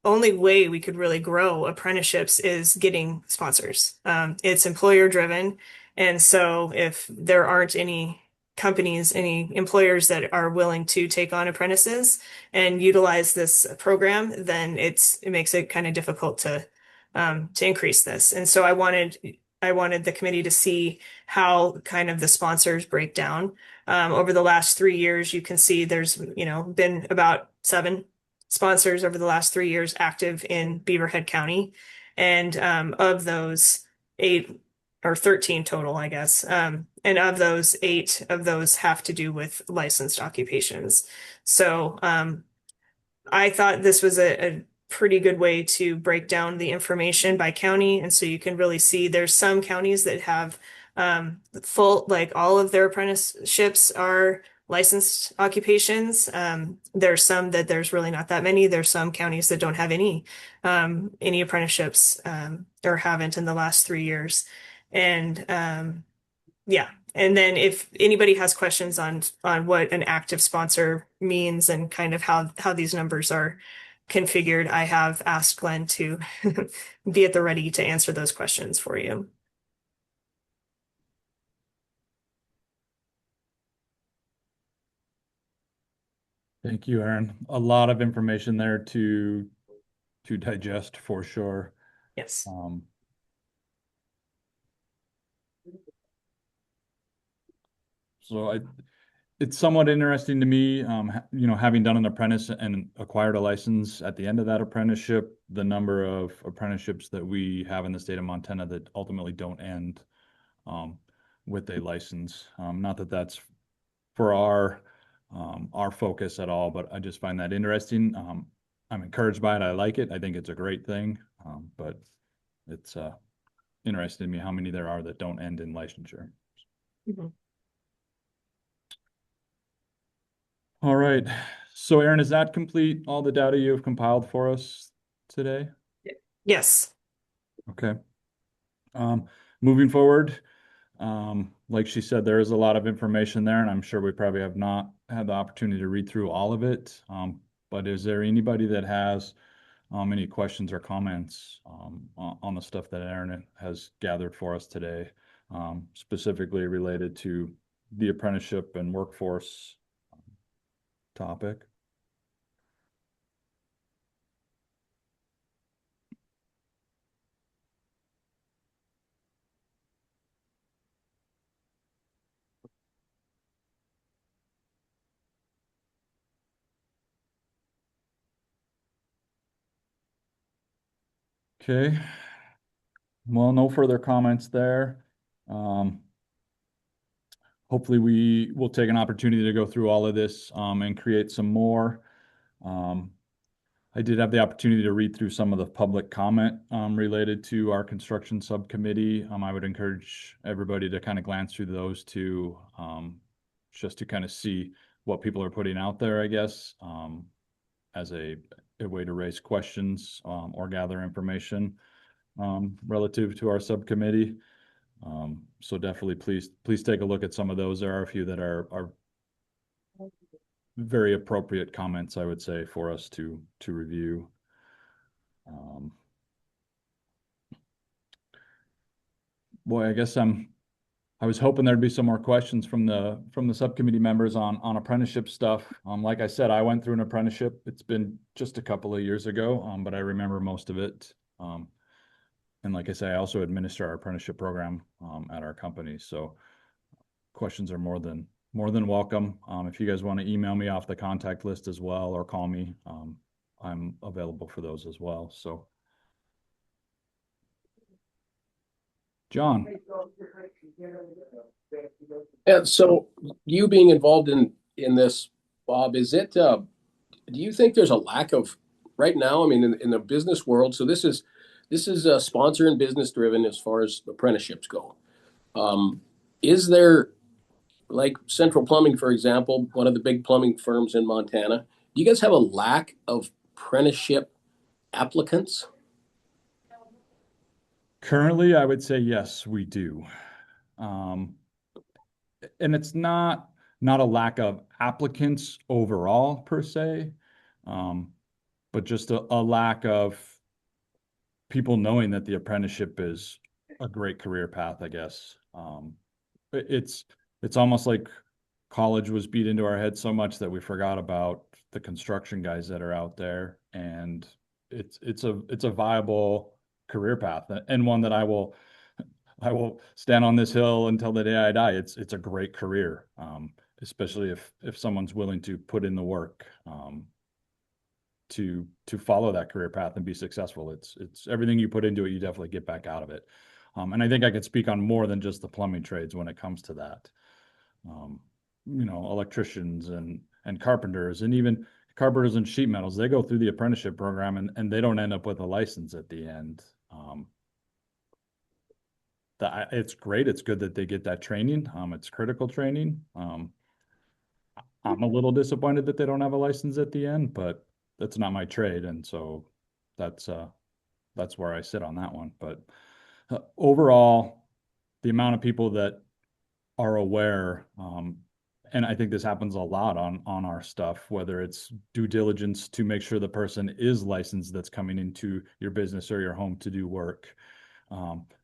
A: only way we could really grow apprenticeships is getting sponsors. It's employer driven. And so if there aren't any companies, any employers that are willing to take on apprentices and utilize this program, then it makes it kind of difficult to increase this. And so I wanted the committee to see how kind of the sponsors break down. Over the last 3 years, you can see there's, been about 7 sponsors over the last 3 years active in Beaverhead County. And of those, 8 or 13 total, I guess. And of those, 8 of those have to do with licensed occupations. So I thought this was a pretty good way to break down the information by county. And so you can really see there's some counties that have full, like all of their apprenticeships are licensed occupations. There's some that there's really not that many. There's some counties that don't have any apprenticeships or haven't in the last 3 years. And yeah. And then if anybody has questions on what an active sponsor means and kind of how these numbers are configured, I have asked Glenn to be at the ready to answer those questions for you.
B: Thank you, Aaron. A lot of information there to digest for sure.
A: Yes.
B: So it's somewhat interesting to me, having done an apprentice and acquired a license at the end of that apprenticeship, the number of apprenticeships that we have in the state of Montana that ultimately don't end with a license. Not that that's for our focus at all, but I just find that interesting. I'm encouraged by it. I like it. I think it's a great thing, but it's interesting to me how many there are that don't end in licensure.
A: Mhm.
B: All right. So Aaron, is that complete all the data you have compiled for us today?
A: Yes.
B: Okay. Moving forward, like she said, there is a lot of information there, and I'm sure we probably have not had the opportunity to read through all of it. But is there anybody that has any questions or comments on the stuff that Aaron has gathered for us today, specifically related to the apprenticeship and workforce topic? Okay. Well, no further comments there. Hopefully we will take an opportunity to go through all of this and create some more. I did have the opportunity to read through some of the public comment related to our construction subcommittee. I would encourage everybody to kind of glance through those two, just to kind of see what people are putting out there, I guess, as a way to raise questions or gather information relative to our subcommittee. So definitely please take a look at some of those. There are a few that are very appropriate comments, I would say, for us to review. Boy, I guess I was hoping there'd be some more questions from the subcommittee members on apprenticeship stuff. Like I said, I went through an apprenticeship. It's been just a couple of years ago, but I remember most of it. And like I say, I also administer our apprenticeship program at our company. So questions are more than welcome. If you guys want to email me off the contact list as well or call me, I'm available for those as well. So, John.
C: And so you being involved in this, Bob, is it do you think there's a lack of right now? I mean, in the business world, so this is sponsor and business driven as far as apprenticeships go. Um, is there like Central Plumbing, for example, one of the big plumbing firms in Montana? Do you guys have a lack of apprenticeship applicants?
B: Currently, I would say yes, we do. Um, and it's not a lack of applicants overall per se, um, but just a lack of people knowing that the apprenticeship is a great career path, I guess. It's it's almost like college was beat into our head so much that we forgot about the construction guys that are out there, and it's a viable career path and one that I will stand on this hill until the day I die. It's a great career, especially if someone's willing to put in the work, to follow that career path and be successful. It's everything you put into it, you definitely get back out of it. And I think I could speak on more than just the plumbing trades when it comes to that. Um, Electricians and carpenters, and even carpenters and sheet metals, they go through the apprenticeship program and they don't end up with a license at the end. It's great. It's good that they get that training. It's critical training. I'm a little disappointed that they don't have a license at the end, but that's not my trade, and so that's uh that's where I sit on that one. But overall, the amount of people that are aware, and I think this happens a lot on our stuff, whether it's due diligence to make sure the person is licensed that's coming into your business or your home to do work.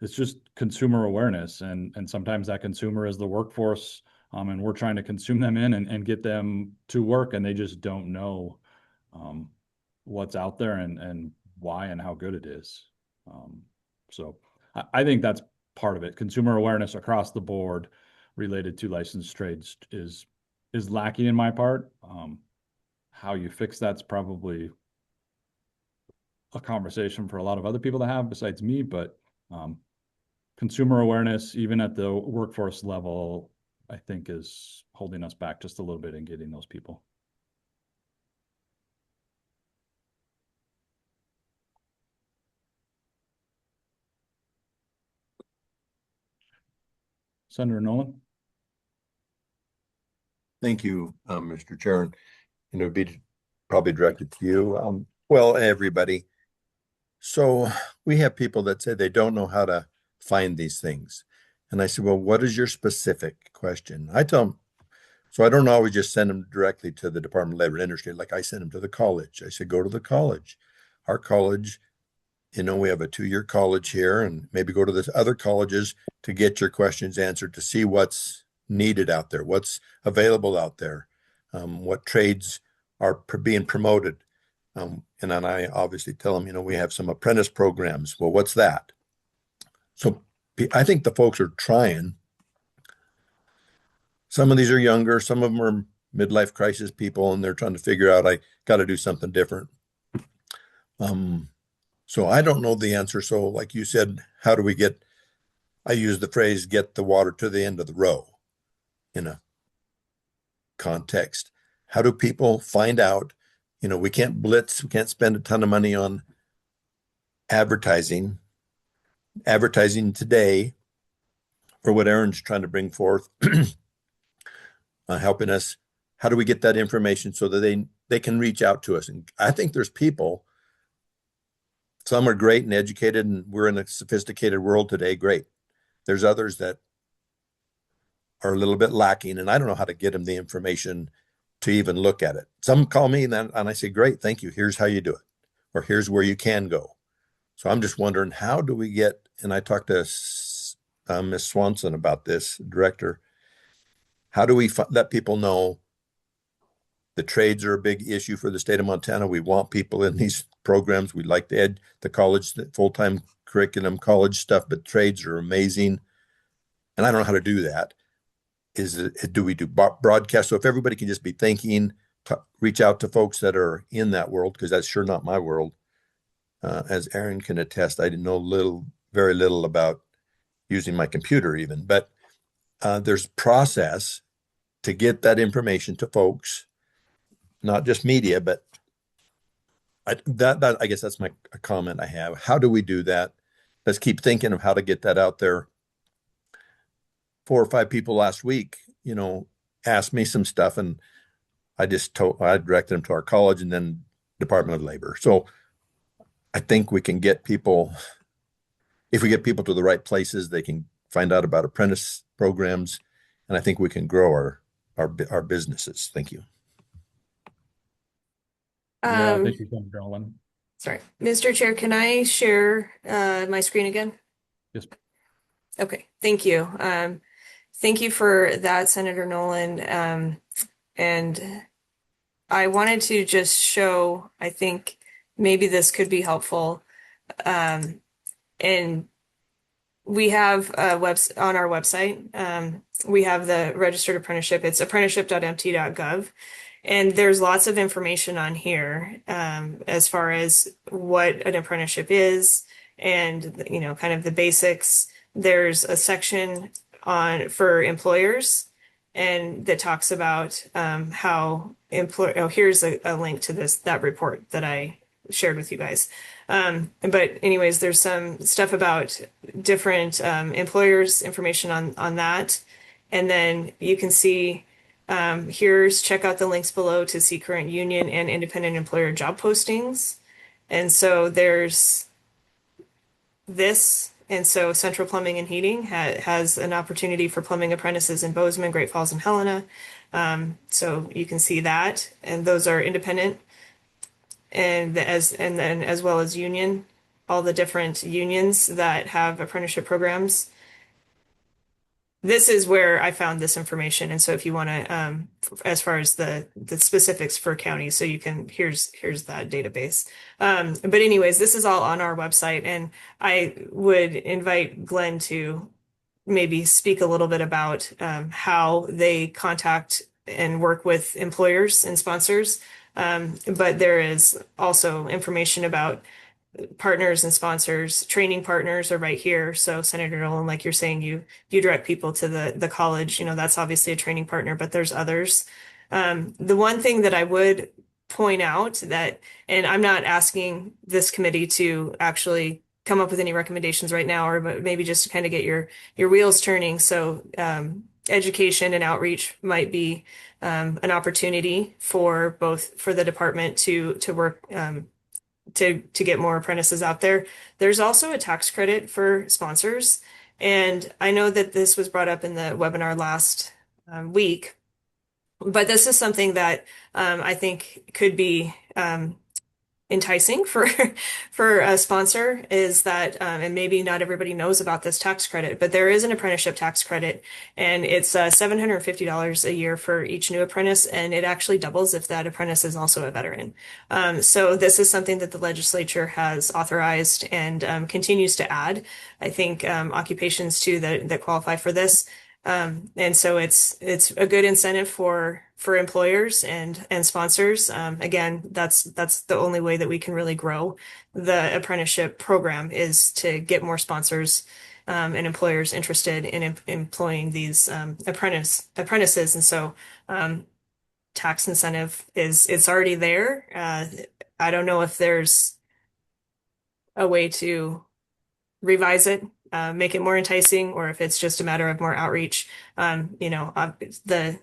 B: It's just consumer awareness, and sometimes that consumer is the workforce, and we're trying to consume them in and get them to work, and they just don't know um, what's out there and why and how good it is. So I think that's part of it. Consumer awareness across the board related to licensed trades is lacking in my part. How you fix that's probably a conversation for a lot of other people to have besides me, but consumer awareness, even at the workforce level, I think is holding us back just a little bit in getting those people. Senator Nolan?
E: Thank you, Mr. Chair. And it would be probably directed to you. Well, everybody. So we have people that say they don't know how to find these things. And I said, well, what is your specific question? I tell them, so I don't always just send them directly to the Department of Labor and Industry. Like I send them to the college. I said, go to the college. Our college, we have a 2-year college here, and maybe go to the other colleges to get your questions answered, to see what's needed out there, what's available out there, what trades are being promoted. And then I obviously tell them, we have some apprentice programs. Well, what's that? So I think the folks are trying. Some of these are younger, some of them are midlife crisis people, and they're trying to figure out, I got to do something different. So I don't know the answer. So like you said, how do we I use the phrase, get the water to the end of the row in a context. How do people find out? We can't blitz, we can't spend a ton of money on advertising. Advertising today for what Aaron's trying to bring forth, helping us. How do we get that information so that they can reach out to us? And I think there's people, some are great and educated, and we're in a sophisticated world today. Great. There's others that are a little bit lacking, and I don't know how to get them the information to even look at it. Some call me and I say, great, thank you. Here's how you do it, or here's where you can go. So I'm just wondering, how do we get, and I talked to Ms. Swanson about this, director, how do we let people know the trades are a big issue for the state of Montana? We want people in these programs. We like the college, the full-time curriculum, college stuff, but trades are amazing. And I don't know how to do that. Do we do broadcast? So if everybody can just be thinking, reach out to folks that are in that world, because that's sure not my world. As Aaron can attest, I didn't know very little about using my computer even, but there's process to get that information to folks, not just media, but that I guess that's my a comment I have. How do we do that? Let's keep thinking of how to get that out there. 4 or 5 people last week, asked me some stuff, and I directed them to our college and then Department of Labor. So I think we can get people, if we get people to the right places, they can find out about apprentice programs, and I think we can grow our businesses. Thank you.
B: Yeah,
A: Um,
B: thank you, Senator Nolan.
A: sorry, Mr. Chair, can I share my screen again?
B: Yes.
A: Okay, thank you. Thank you for that, Senator Nolan. And I wanted to just show, I think maybe this could be helpful. Um, and we have on our website, we have the registered apprenticeship. It's apprenticeship.mt.gov. And there's lots of information on here as far as what an apprenticeship is and, kind of the basics. There's a section for employers and that talks about how here's a link to that report that I shared with you guys. But anyways, there's some stuff about different employers, information on that. And then you can see check out the links below to see current union and independent employer job postings. And so there's this. And so Central Plumbing and Heating has an opportunity for plumbing apprentices in Bozeman, Great Falls, and Helena. So you can see that. And those are independent and then as well as union, all the different unions that have apprenticeship programs. This is where I found this information. And so if you want to, as far as the specifics for counties, so you can, here's that database. But anyways, this is all on our website. And I would invite Glenn to maybe speak a little bit about how they contact and work with employers and sponsors. But there is also information about partners and sponsors. Training partners are right here. So Senator Nolan, like you're saying, you direct people to the college. That's obviously a training partner, but there's others. The one thing that I would point out that, and I'm not asking this committee to actually come up with any recommendations right now, or but maybe just to kind of get your wheels turning. So education and outreach might be an opportunity for the department to work to get more apprentices out there. There's also a tax credit for sponsors. And I know that this was brought up in the webinar last week, but this is something that I think could be enticing for for a sponsor is that and maybe not everybody knows about this tax credit, but there is an apprenticeship tax credit, and it's $750 a year for each new apprentice, and it actually doubles if that apprentice is also a veteran. So this is something that the legislature has authorized and continues to add, I think, occupations too that qualify for this. And so it's a good incentive for employers and sponsors. Again, that's the only way that we can really grow the apprenticeship program is to get more sponsors and employers interested in employing these apprentices. And so tax incentive it's already there. I don't know if there's a way to revise it, make it more enticing, or if it's just a matter of more outreach. The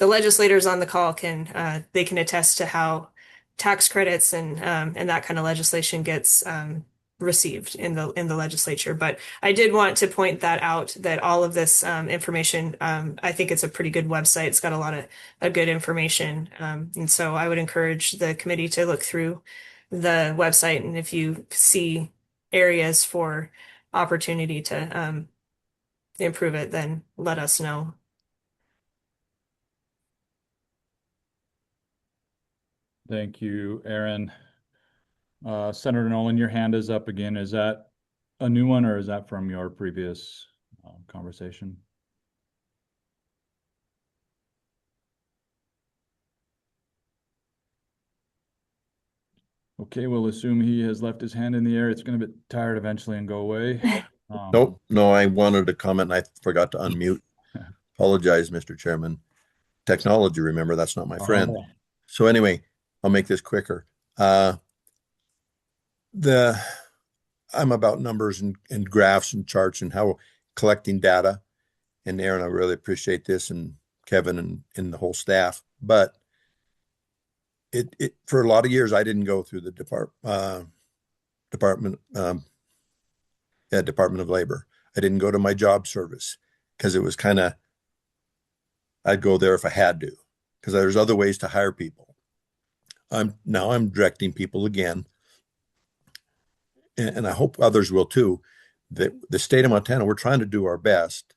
A: legislators on the call they can attest to how tax credits and that kind of legislation gets received in the legislature. But I did want to point that out that all of this information, I think it's a pretty good website. It's got a lot of good information, and so I would encourage the committee to look through the website, and if you see areas for opportunity to improve it, then let us know.
B: Thank you, Aaron. Senator Nolan, your hand is up again. Is that a new one or is that from your previous conversation? Okay, we'll assume he has left his hand in the air. It's going to get tired eventually and go away.
E: Nope, no, I wanted to comment and I forgot to unmute. Apologize, Mr. Chairman. Technology, remember, that's not my friend.
B: Oh.
E: So anyway, I'll make this quicker. the I'm about numbers and graphs and charts and how collecting data. And Aaron, I really appreciate this, and Kevin and the whole staff. But it for a lot of years I didn't go through the department yeah, Department of Labor. I didn't go to my job service because it was kind of I'd go there if I had to, because there's other ways to hire people. I'm directing people again, and I hope others will too. That the state of Montana, we're trying to do our best,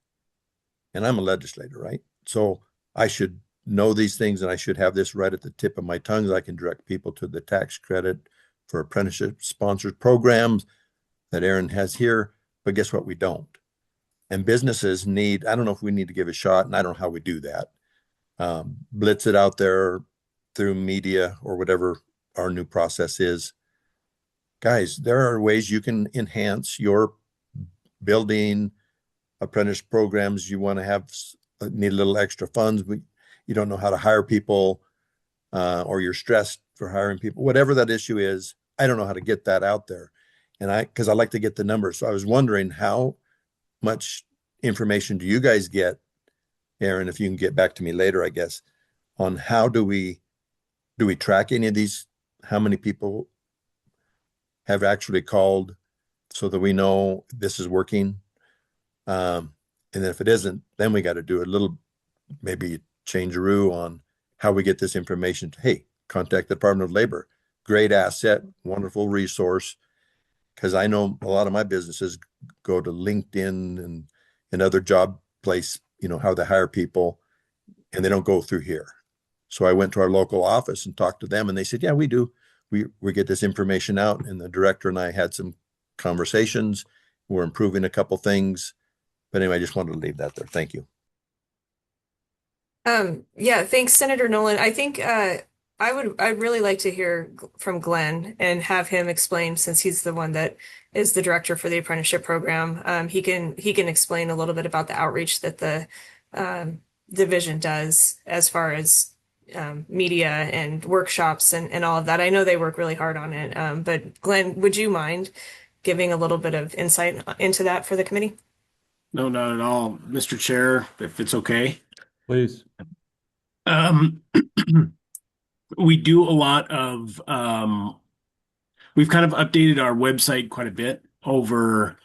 E: and I'm a legislator, right? So I should know these things, and I should have this right at the tip of my tongue. So I can direct people to the tax credit for apprenticeship sponsored programs that Aaron has here. But guess what? We don't. And businesses need, I don't know if we need to give a shot, and I don't know how we do that. Blitz it out there through media or whatever our new process is. Guys, there are ways you can enhance your building apprentice programs. You want to have, need a little extra funds, but you don't know how to hire people, or you're stressed for hiring people, whatever that issue is. I don't know how to get that out there. And because I like to get the numbers. So I was wondering, how much information do you guys get, Aaron, if you can get back to me later, I guess, on how do we track any of these, how many people have actually called so that we know this is working. And then if it isn't, then we got to do a little, maybe change-a-roo on how we get this information to, hey, contact the Department of Labor. Great asset, wonderful resource. Because I know a lot of my businesses go to LinkedIn and other job place, how they hire people, and they don't go through here. So I went to our local office and talked to them, and they said, yeah, we do. We get this information out, and the director and I had some conversations. We're improving a couple things. But anyway, I just wanted to leave that there. Thank you.
A: Yeah, thanks, Senator Nolan. I think I'd really like to hear from Glenn and have him explain, since he's the one that is the director for the apprenticeship program. He can explain a little bit about the outreach that the division does as far as media and workshops and all of that. I know they work really hard on it. But Glenn, would you mind giving a little bit of insight into that for the committee?
F: No, not at all, Mr. Chair, if it's okay.
B: Please.
F: Um, we do a lot of, we've kind of updated our website quite a bit over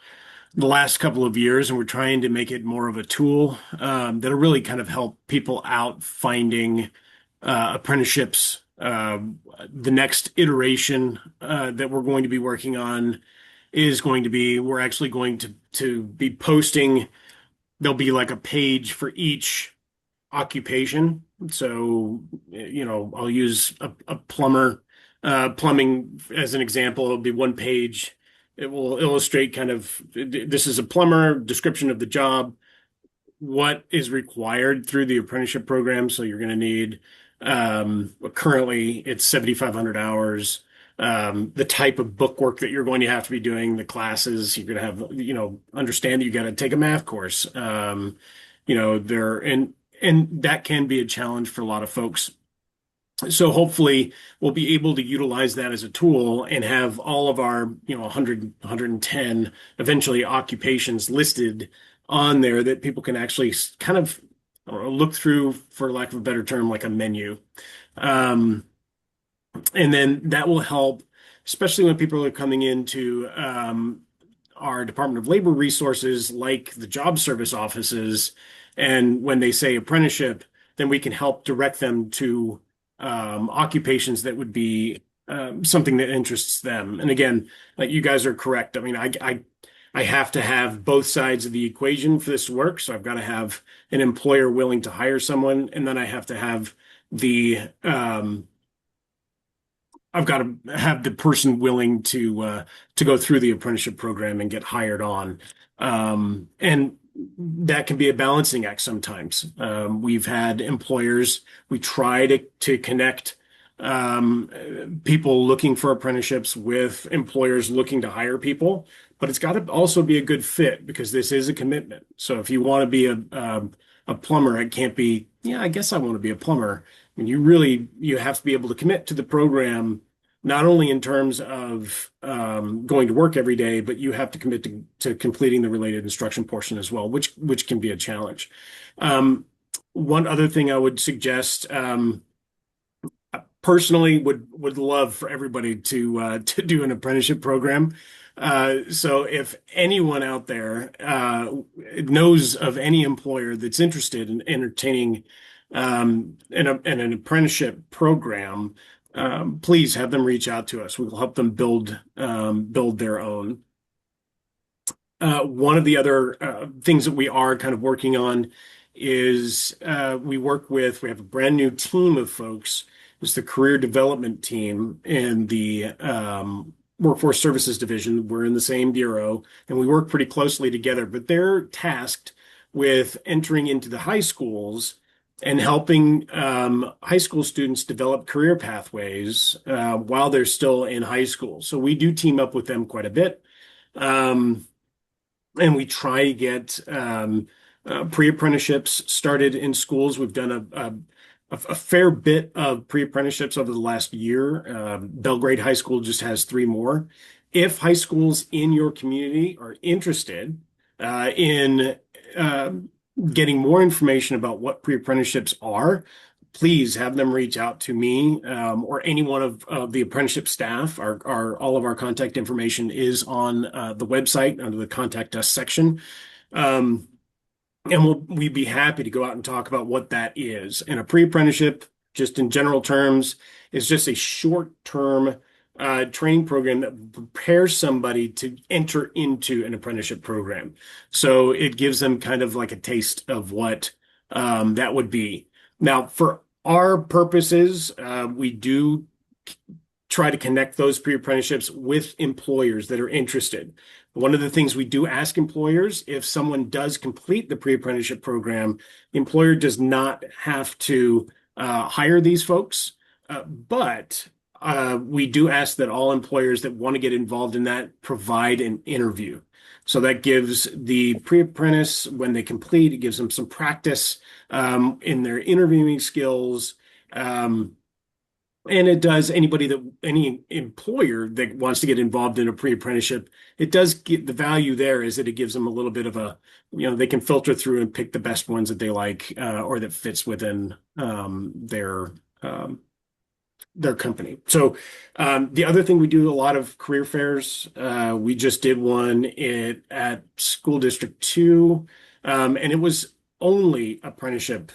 F: the last couple of years, and we're trying to make it more of a tool that'll really kind of help people out finding apprenticeships. The next iteration that we're going to be working on is going to be, we're actually going to be posting, there'll be like a page for each occupation. So, I'll use a plumber, plumbing as an example. It'll be one page. It will illustrate kind of, this is a plumber, description of the job, what is required through the apprenticeship program. So you're going to need, currently it's 7,500 hours. The type of bookwork that you're going to have to be doing, the classes, you're going to have, understand that you got to take a math course. And that can be a challenge for a lot of folks. So hopefully we'll be able to utilize that as a tool and have all of our, 100, 110 eventually occupations listed on there that people can actually kind of look through, for lack of a better term, like a menu. And then that will help, especially when people are coming into our Department of Labor resources, like the job service offices. And when they say apprenticeship, then we can help direct them to occupations that would be something that interests them. And again, like, you guys are correct. I mean, I have to have both sides of the equation for this to work. So I've got to have an employer willing to hire someone, and then I have to have I've got to have the person willing to go through the apprenticeship program and get hired on. And that can be a balancing act sometimes. We've had employers, we try to connect people looking for apprenticeships with employers looking to hire people, but it's got to also be a good fit, because this is a commitment. So if you want to be a plumber, it can't be, yeah, I guess I want to be a plumber. I mean, you have to be able to commit to the program not only in terms of going to work every day, but you have to commit to completing the related instruction portion as well, which can be a challenge. Um, One other thing I would suggest, personally, would love for everybody to do an apprenticeship program. So if anyone out there knows of any employer that's interested in entertaining an apprenticeship program, please have them reach out to us. We will help them build their own. One of the other things that we are kind of working on is we have a brand new team of folks. It's the career development team in the Workforce Services Division. We're in the same bureau and we work pretty closely together, but they're tasked with entering into the high schools and helping high school students develop career pathways while they're still in high school. So we do team up with them quite a bit. And we try to get pre-apprenticeships started in schools. We've done a fair bit of pre-apprenticeships over the last year. Belgrade High School just has 3 more. If high schools in your community are interested in getting more information about what pre-apprenticeships are, please have them reach out to me or any one of the apprenticeship staff. All of our contact information is on the website under the Contact Us section. And we'd be happy to go out and talk about what that is. And a pre-apprenticeship, just in general terms, is just a short-term training program that prepares somebody to enter into an apprenticeship program. So it gives them kind of like a taste of what that would be. Now, for our purposes, we do try to connect those pre-apprenticeships with employers that are interested. One of the things we do ask employers, if someone does complete the pre-apprenticeship program, the employer does not have to hire these folks, but we do ask that all employers that want to get involved in that provide an interview. So that gives the pre-apprentice, when they complete, it gives them some practice in their interviewing skills. And it does any employer that wants to get involved in a pre-apprenticeship, it does get the value there is that it gives them a little bit of they can filter through and pick the best ones that they like or that fits within their company. So the other thing, we do a lot of career fairs. We just did one at School District 2, and it was only apprenticeship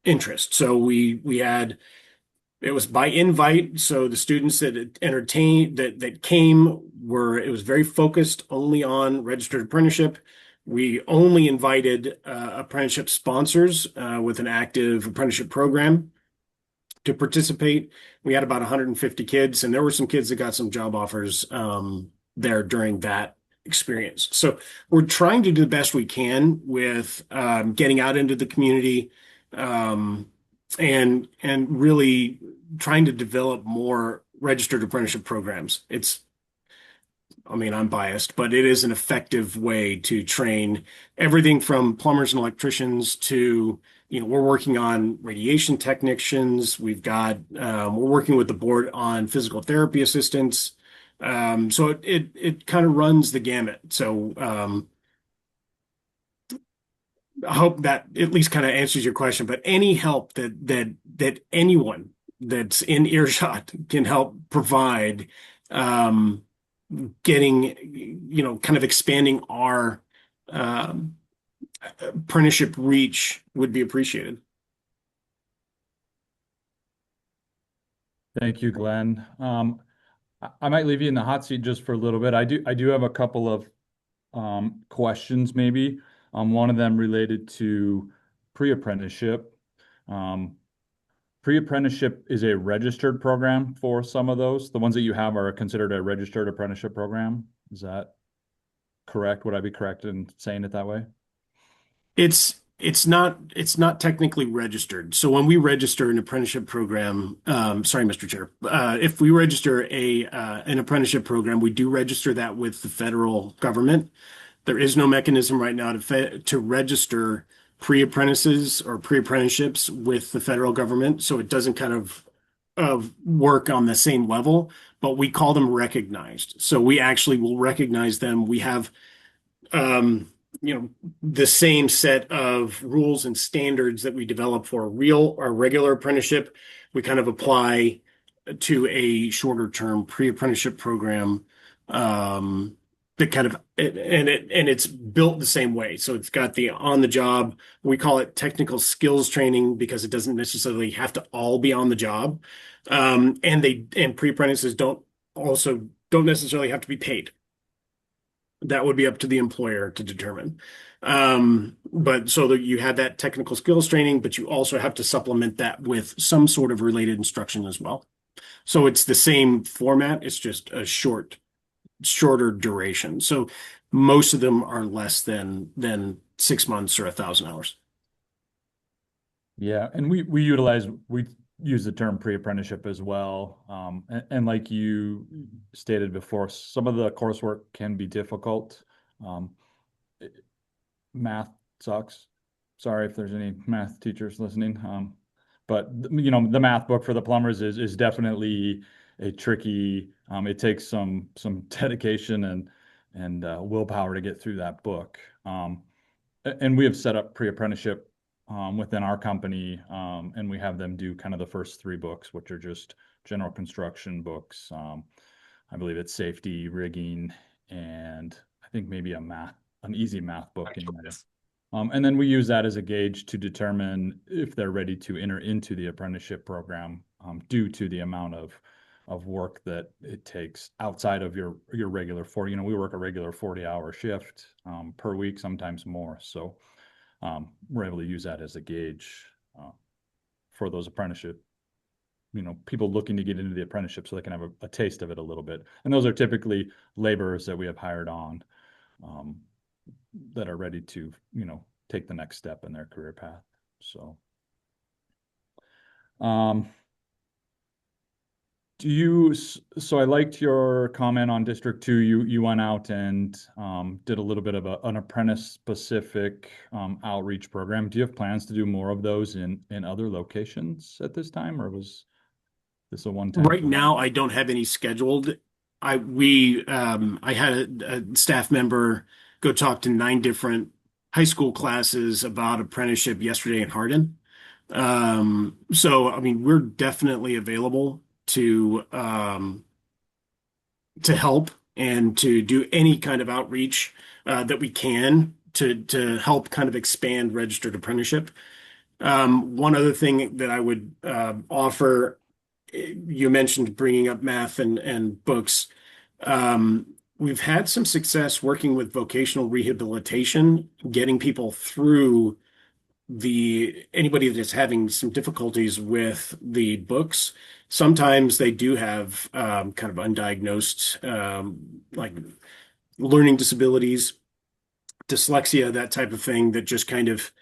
F: interest. So we had it was by invite. So the students that entertained that came it was very focused only on registered apprenticeship. We only invited apprenticeship sponsors with an active apprenticeship program to participate. We had about 150 kids, and there were some kids that got some job offers there during that experience. So we're trying to do the best we can with getting out into the community and really trying to develop more registered apprenticeship programs. I'm biased, but it is an effective way to train everything from plumbers and electricians to, we're working on radiation technicians. We're working with the board on physical therapy assistants. So it kind of runs the gamut. So I hope that at least kind of answers your question, but any help that anyone that's in earshot can help provide, getting, kind of expanding our apprenticeship reach would be appreciated.
B: Thank you, Glenn. I might leave you in the hot seat just for a little bit. I do have a couple of questions maybe. One of them related to pre-apprenticeship. Pre-apprenticeship is a registered program for some of those. The ones that you have are considered a registered apprenticeship program. Is that correct? Would I be correct in saying it that way?
F: It's not technically registered. So when we register an apprenticeship program, sorry, Mr. Chair, if we register an apprenticeship program, we do register that with the federal government. There is no mechanism right now to register pre-apprentices or pre-apprenticeships with the federal government. So it doesn't kind of of work on the same level, but we call them recognized. So we actually will recognize them. We have um, the same set of rules and standards that we develop for a regular apprenticeship. We kind of apply to a shorter term pre-apprenticeship program that kind of and it's built the same way. So it's got the on the job. We call it technical skills training because it doesn't necessarily have to all be on the job. And pre-apprentices don't necessarily have to be paid. That would be up to the employer to determine. But so that you have that technical skills training, but you also have to supplement that with some sort of related instruction as well. So it's the same format, it's just a shorter duration. So most of them are less than 6 months or 1,000 hours.
B: Yeah, and we use the term pre-apprenticeship as well. And like you stated before, some of the coursework can be difficult. Um, Math sucks. Sorry if there's any math teachers listening. But the math book for the plumbers is definitely a tricky. It takes some dedication and willpower to get through that book. And we have set up pre-apprenticeship within our company, and we have them do kind of the first three books, which are just general construction books. I believe it's safety, rigging, and I think maybe an easy math book in there. And then we use that as a gauge to determine if they're ready to enter into the apprenticeship program, due to the amount of work that it takes outside of your regular 40. We work a regular 40-hour shift per week, sometimes more. So we're able to use that as a gauge for those apprenticeship, people looking to get into the apprenticeship so they can have a taste of it a little bit. And those are typically laborers that we have hired on that are ready to, take the next step in their career path. So, so I liked your comment on District 2. You went out and did a little bit of an apprentice specific outreach program. Do you have plans to do more of those in other locations at this time, or was this a one-time
F: Right
B: thing?
F: now, I don't have any scheduled. I had a staff member go talk to 9 different high school classes about apprenticeship yesterday in Hardin. So I mean, we're definitely available to help and to do any kind of outreach that we can to help kind of expand registered apprenticeship. One other thing that I would offer, you mentioned bringing up math and books. We've had some success working with vocational rehabilitation, getting people through anybody that's having some difficulties with the books. Sometimes they do have kind of undiagnosed like learning disabilities, dyslexia, that type of thing that just kind of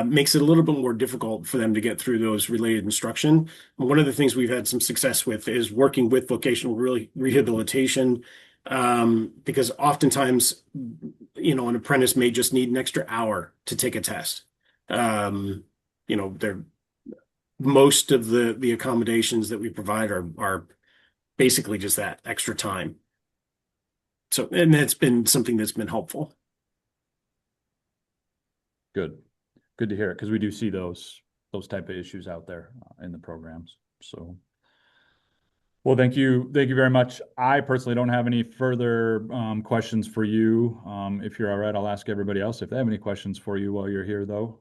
F: makes it a little bit more difficult for them to get through those related instruction. One of the things we've had some success with is working with vocational rehabilitation, because oftentimes, an apprentice may just need an extra hour to take a test. They're most of the accommodations that we provide are basically just that extra time. So, and that's been something that's been helpful.
B: Good. Good to hear it, because we do see those type of issues out there in the programs. So, well, thank you very much. I personally don't have any further questions for you. If you're all right, I'll ask everybody else if they have any questions for you while you're here, though.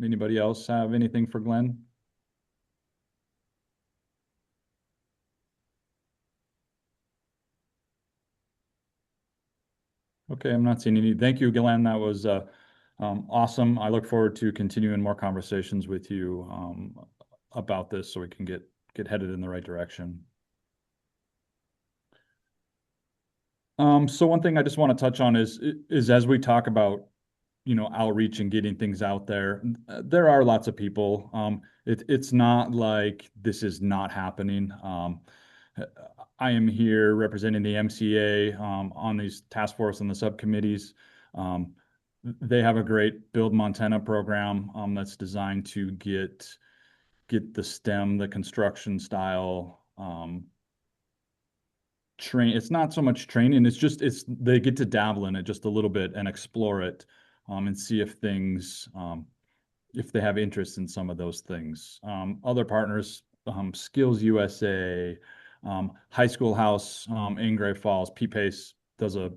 B: Anybody else have anything for Glenn? Okay, I'm not seeing any. Thank you, Glenn. That was awesome. I look forward to continuing more conversations with you about this so we can get headed in the right direction. So one thing I just want to touch on is as we talk about, outreach and getting things out there, there are lots of people. It's not like this is not happening. I am here representing the MCA on these task force and the subcommittees. They have a great Build Montana program that's designed to get get the STEM, the construction style, train. It's not so much training. They get to dabble in it just a little bit and explore it, and see if things, if they have interest in some of those things. Other partners, Skills USA, High School House, in Great Falls, P-Pace does an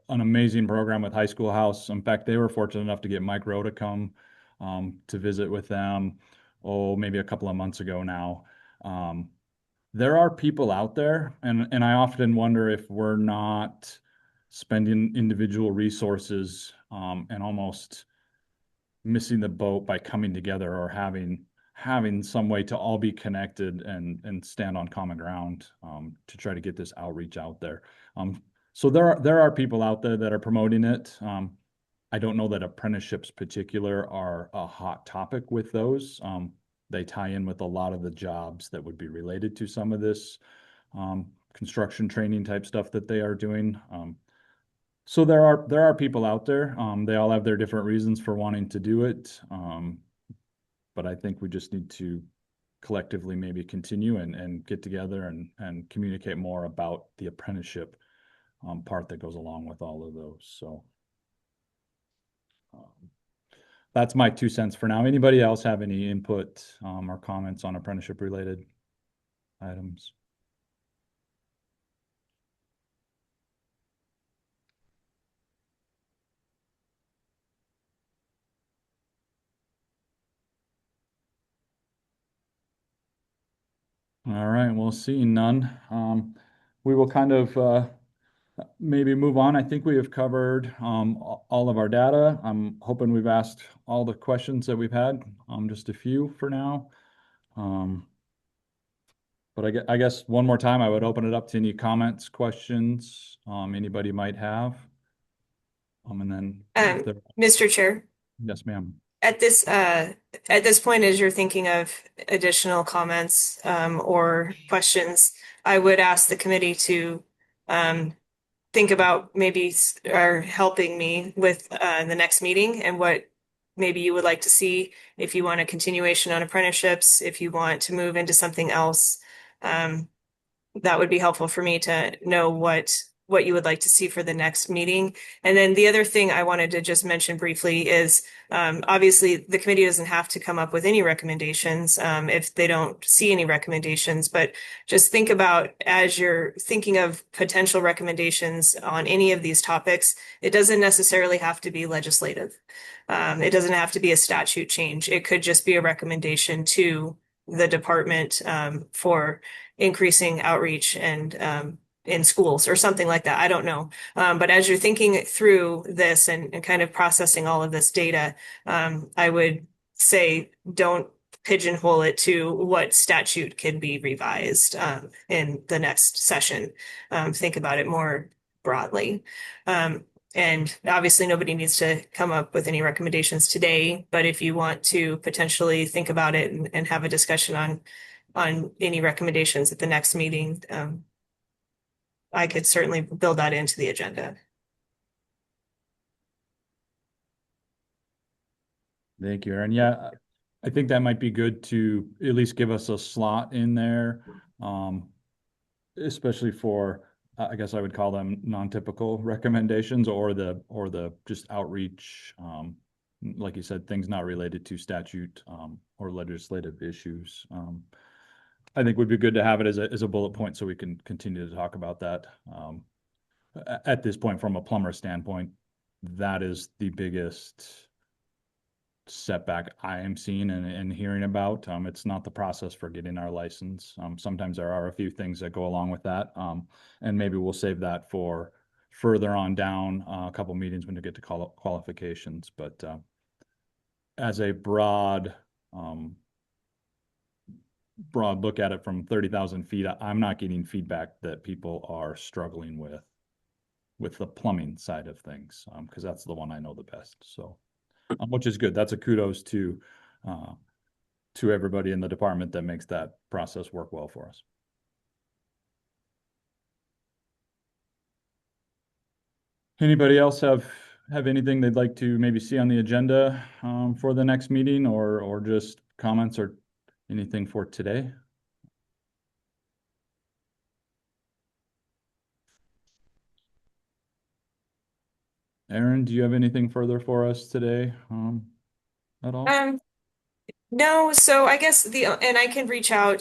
B: amazing program with High School House. In fact, they were fortunate enough to get Mike Rowe to come, to visit with them, maybe a couple of months ago now. There are people out there, and I often wonder if we're not spending individual resources, and almost missing the boat by coming together, or having some way to all be connected and stand on common ground, to try to get this outreach out there. So there are people out there that are promoting it. I don't know that apprenticeships particular are a hot topic with those. They tie in with a lot of the jobs that would be related to some of this, construction training type stuff that they are doing. So there are people out there. They all have their different reasons for wanting to do it. But I think we just need to collectively maybe continue and get together and communicate more about the apprenticeship, part that goes along with all of those. So that's my 2 cents for now. Anybody else have any input, or comments on apprenticeship related items? All right, well, seeing none, we will kind of maybe move on. I think we have covered all of our data. I'm hoping we've asked all the questions that we've had, just a few for now. But I guess one more time, I would open it up to any comments, questions, anybody might have. And then
A: Mr. Chair,
B: yes, ma'am.
A: at this point, as you're thinking of additional comments or questions, I would ask the committee to think about maybe or helping me with the next meeting and what maybe you would like to see, if you want a continuation on apprenticeships, if you want to move into something else. That would be helpful for me to know what you would like to see for the next meeting. And then the other thing I wanted to just mention briefly is, obviously the committee doesn't have to come up with any recommendations, if they don't see any recommendations, but just think about, as you're thinking of potential recommendations on any of these topics, it doesn't necessarily have to be legislative. It doesn't have to be a statute change. It could just be a recommendation to the department, for increasing outreach and in schools or something like that. I don't know. But as you're thinking through this and kind of processing all of this data, I would say don't pigeonhole it to what statute can be revised in the next session. Think about it more broadly. And obviously nobody needs to come up with any recommendations today, but if you want to potentially think about it and have a discussion on any recommendations at the next meeting, I could certainly build that into the agenda.
B: Thank you, Aaron. Yeah, I think that might be good to at least give us a slot in there, especially for, I guess I would call them non-typical recommendations, or the just outreach, like you said, things not related to statute, or legislative issues. I think would be good to have it as a bullet point so we can continue to talk about that. At this point, from a plumber standpoint, that is the biggest setback I am seeing and hearing about. It's not the process for getting our license. Sometimes there are a few things that go along with that. And maybe we'll save that for further on down, a couple meetings when you get to qualifications. But as a broad look at it from 30,000 feet, I'm not getting feedback that people are struggling with the plumbing side of things, because that's the one I know the best. So, which is good. That's a kudos to everybody in the department that makes that process work well for us. Anybody else have anything they'd like to maybe see on the agenda for the next meeting, or just comments or anything for today? Aaron, do you have anything further for us today, at all?
A: No, so I guess and I can reach out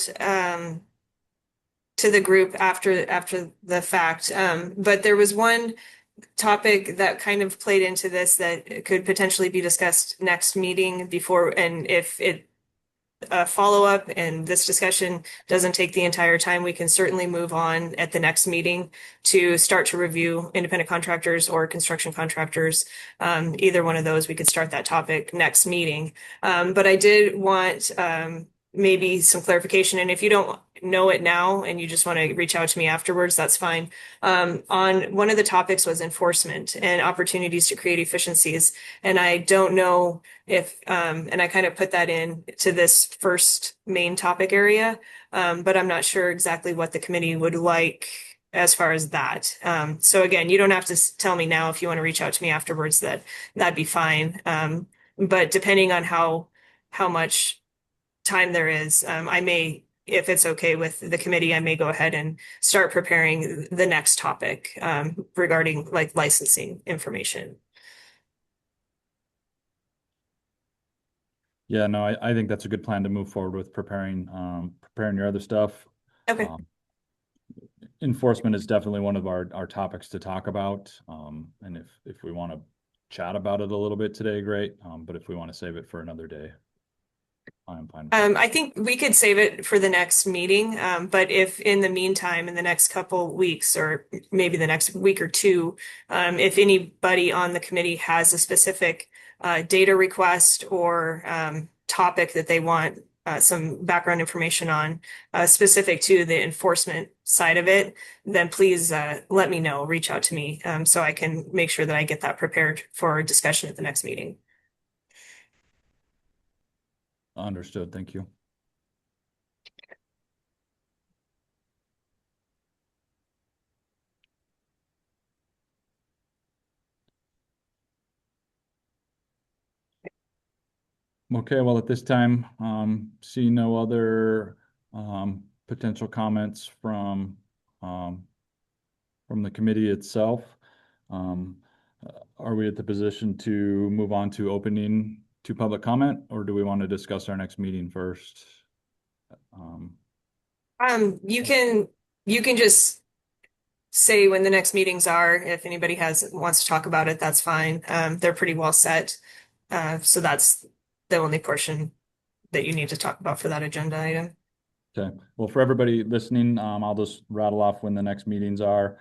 A: to the group after the fact. But there was one topic that kind of played into this that could potentially be discussed next meeting before, and if it follow up and this discussion doesn't take the entire time, we can certainly move on at the next meeting to start to review independent contractors or construction contractors. Either one of those, we could start that topic next meeting. But I did want maybe some clarification. And if you don't know it now and you just want to reach out to me afterwards, that's fine. On one of the topics was enforcement and opportunities to create efficiencies. And I don't know if and I kind of put that in to this first main topic area, but I'm not sure exactly what the committee would like as far as that. So again, you don't have to tell me now. If you want to reach out to me afterwards, that'd be fine. But depending on how much time there is, I may, if it's okay with the committee, I may go ahead and start preparing the next topic regarding like licensing information.
B: Yeah, no, I think that's a good plan to move forward with preparing your other stuff.
A: Okay.
B: Enforcement is definitely one of our topics to talk about. And if we want to chat about it a little bit today, great. But if we want to save it for another day, I'm fine with that.
A: I think we could save it for the next meeting, but if in the meantime, in the next couple weeks or maybe the next week or two, if anybody on the committee has a specific data request or topic that they want some background information on specific to the enforcement side of it, then please let me know, reach out to me so I can make sure that I get that prepared for discussion at the next meeting.
B: Understood. Thank you. Okay, well, at this time, see no other potential comments from the committee itself. Are we at the position to move on to opening to public comment, or do we want to discuss our next meeting first?
A: You can just say when the next meetings are. If anybody wants to talk about it, that's fine. They're pretty well set. So that's the only portion that you need to talk about for that agenda item.
B: Okay, well, for everybody listening, I'll just rattle off when the next meetings are.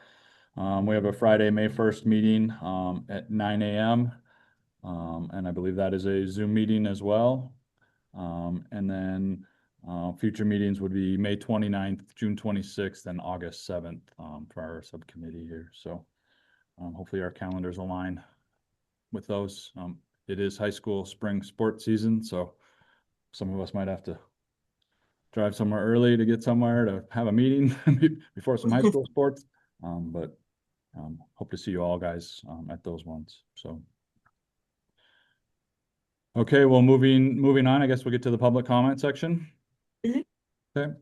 B: We have a Friday, May 1st meeting at 9 a.m. And I believe that is a Zoom meeting as well. And then future meetings would be May 29th, June 26th, and August 7th for our subcommittee here. So hopefully our calendars align with those. It is high school spring sports season, so some of us might have to drive somewhere early to get somewhere to have a meeting before some high school sports. But hope to see you all guys at those ones. So, okay, well, moving on, I guess we'll get to the public comment section. Okay.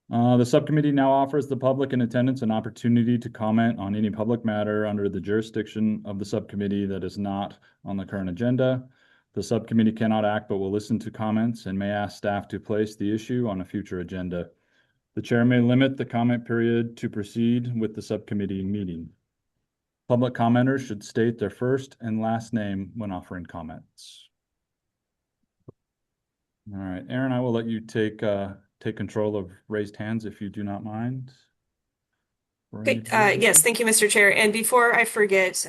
B: The subcommittee now offers the public in attendance an opportunity to comment on any public matter under the jurisdiction of the subcommittee that is not on the current agenda. The subcommittee cannot act, but will listen to comments and may ask staff to place the issue on a future agenda. The chair may limit the comment period to proceed with the subcommittee meeting. Public commenters should state their first and last name when offering comments. All right, Aaron, I will let you take control of raised hands if you do not mind.
A: Okay, yes, thank you, Mr. Chair. And before I forget,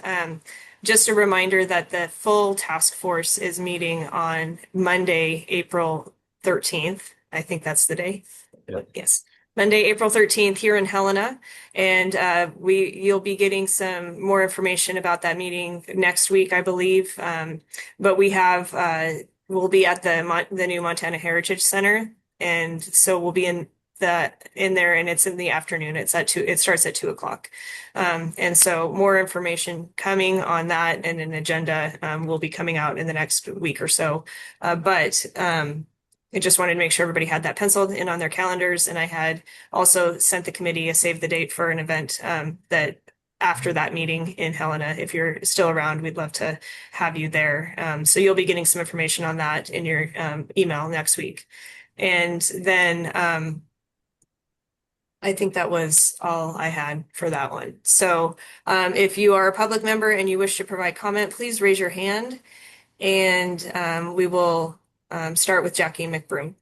A: just a reminder that the full task force is meeting on Monday, April 13th. I think that's the day.
B: Yep.
A: Yes. Monday, April 13th here in Helena. And you'll be getting some more information about that meeting next week, I believe. But we'll be at the new Montana Heritage Center. And so we'll be in there, and it's in the afternoon. It starts at 2:00. And so more information coming on that, and an agenda will be coming out in the next week or so. But I just wanted to make sure everybody had that penciled in on their calendars. And I had also sent the committee a save the date for an event that after that meeting in Helena. If you're still around, we'd love to have you there. So you'll be getting some information on that in your email next week. And then I think that was all I had for that one. So if you are a public member and you wish to provide comment, please raise your hand and we will start with Jackie McBroom.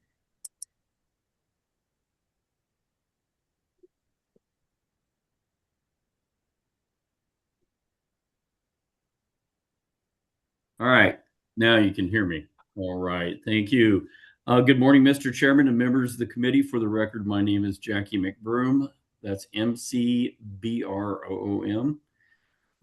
G: All right, now you can hear me. All right, thank you. Good morning, Mr. Chairman and members of the committee. For the record, my name is Jackie McBroom. That's McBroom.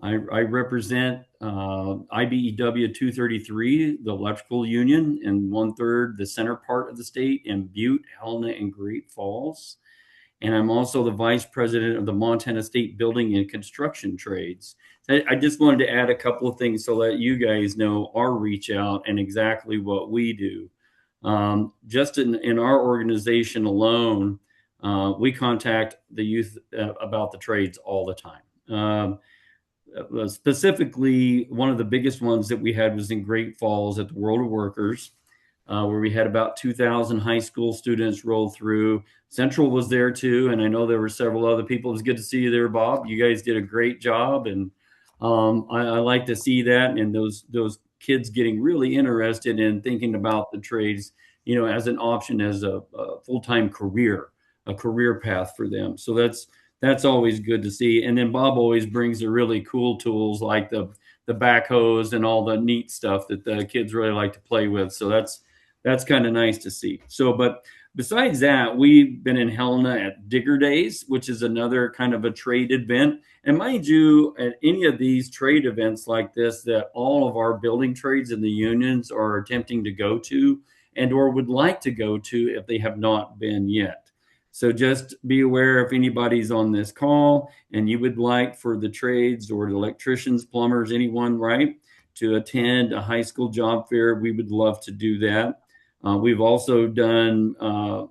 G: I represent IBEW 233, the electrical union, and 1/3 the center part of the state in Butte, Helena, and Great Falls. And I'm also the vice president of the Montana State Building and Construction Trades. I just wanted to add a couple of things to let you guys know our reach out and exactly what we do. Just in our organization alone, we contact the youth about the trades all the time. Specifically, one of the biggest ones that we had was in Great Falls at the World of Workers, where we had about 2,000 high school students roll through. Central was there too, and I know there were several other people. It was good to see you there, Bob. You guys did a great job, and I like to see that, and those kids getting really interested in thinking about the trades, as an option, as a full-time career, a career path for them. So that's always good to see. And then Bob always brings the really cool tools like the backhoes and all the neat stuff that the kids really like to play with. So that's kind of nice to see. So, but besides that, we've been in Helena at Digger Days, which is another kind of a trade event. And mind you, at any of these trade events like this, that all of our building trades and the unions are attempting to go to and or would like to go to if they have not been yet. So just be aware if anybody's on this call and you would like for the trades or the electricians, plumbers, anyone, right, to attend a high school job fair, we would love to do that. We've also done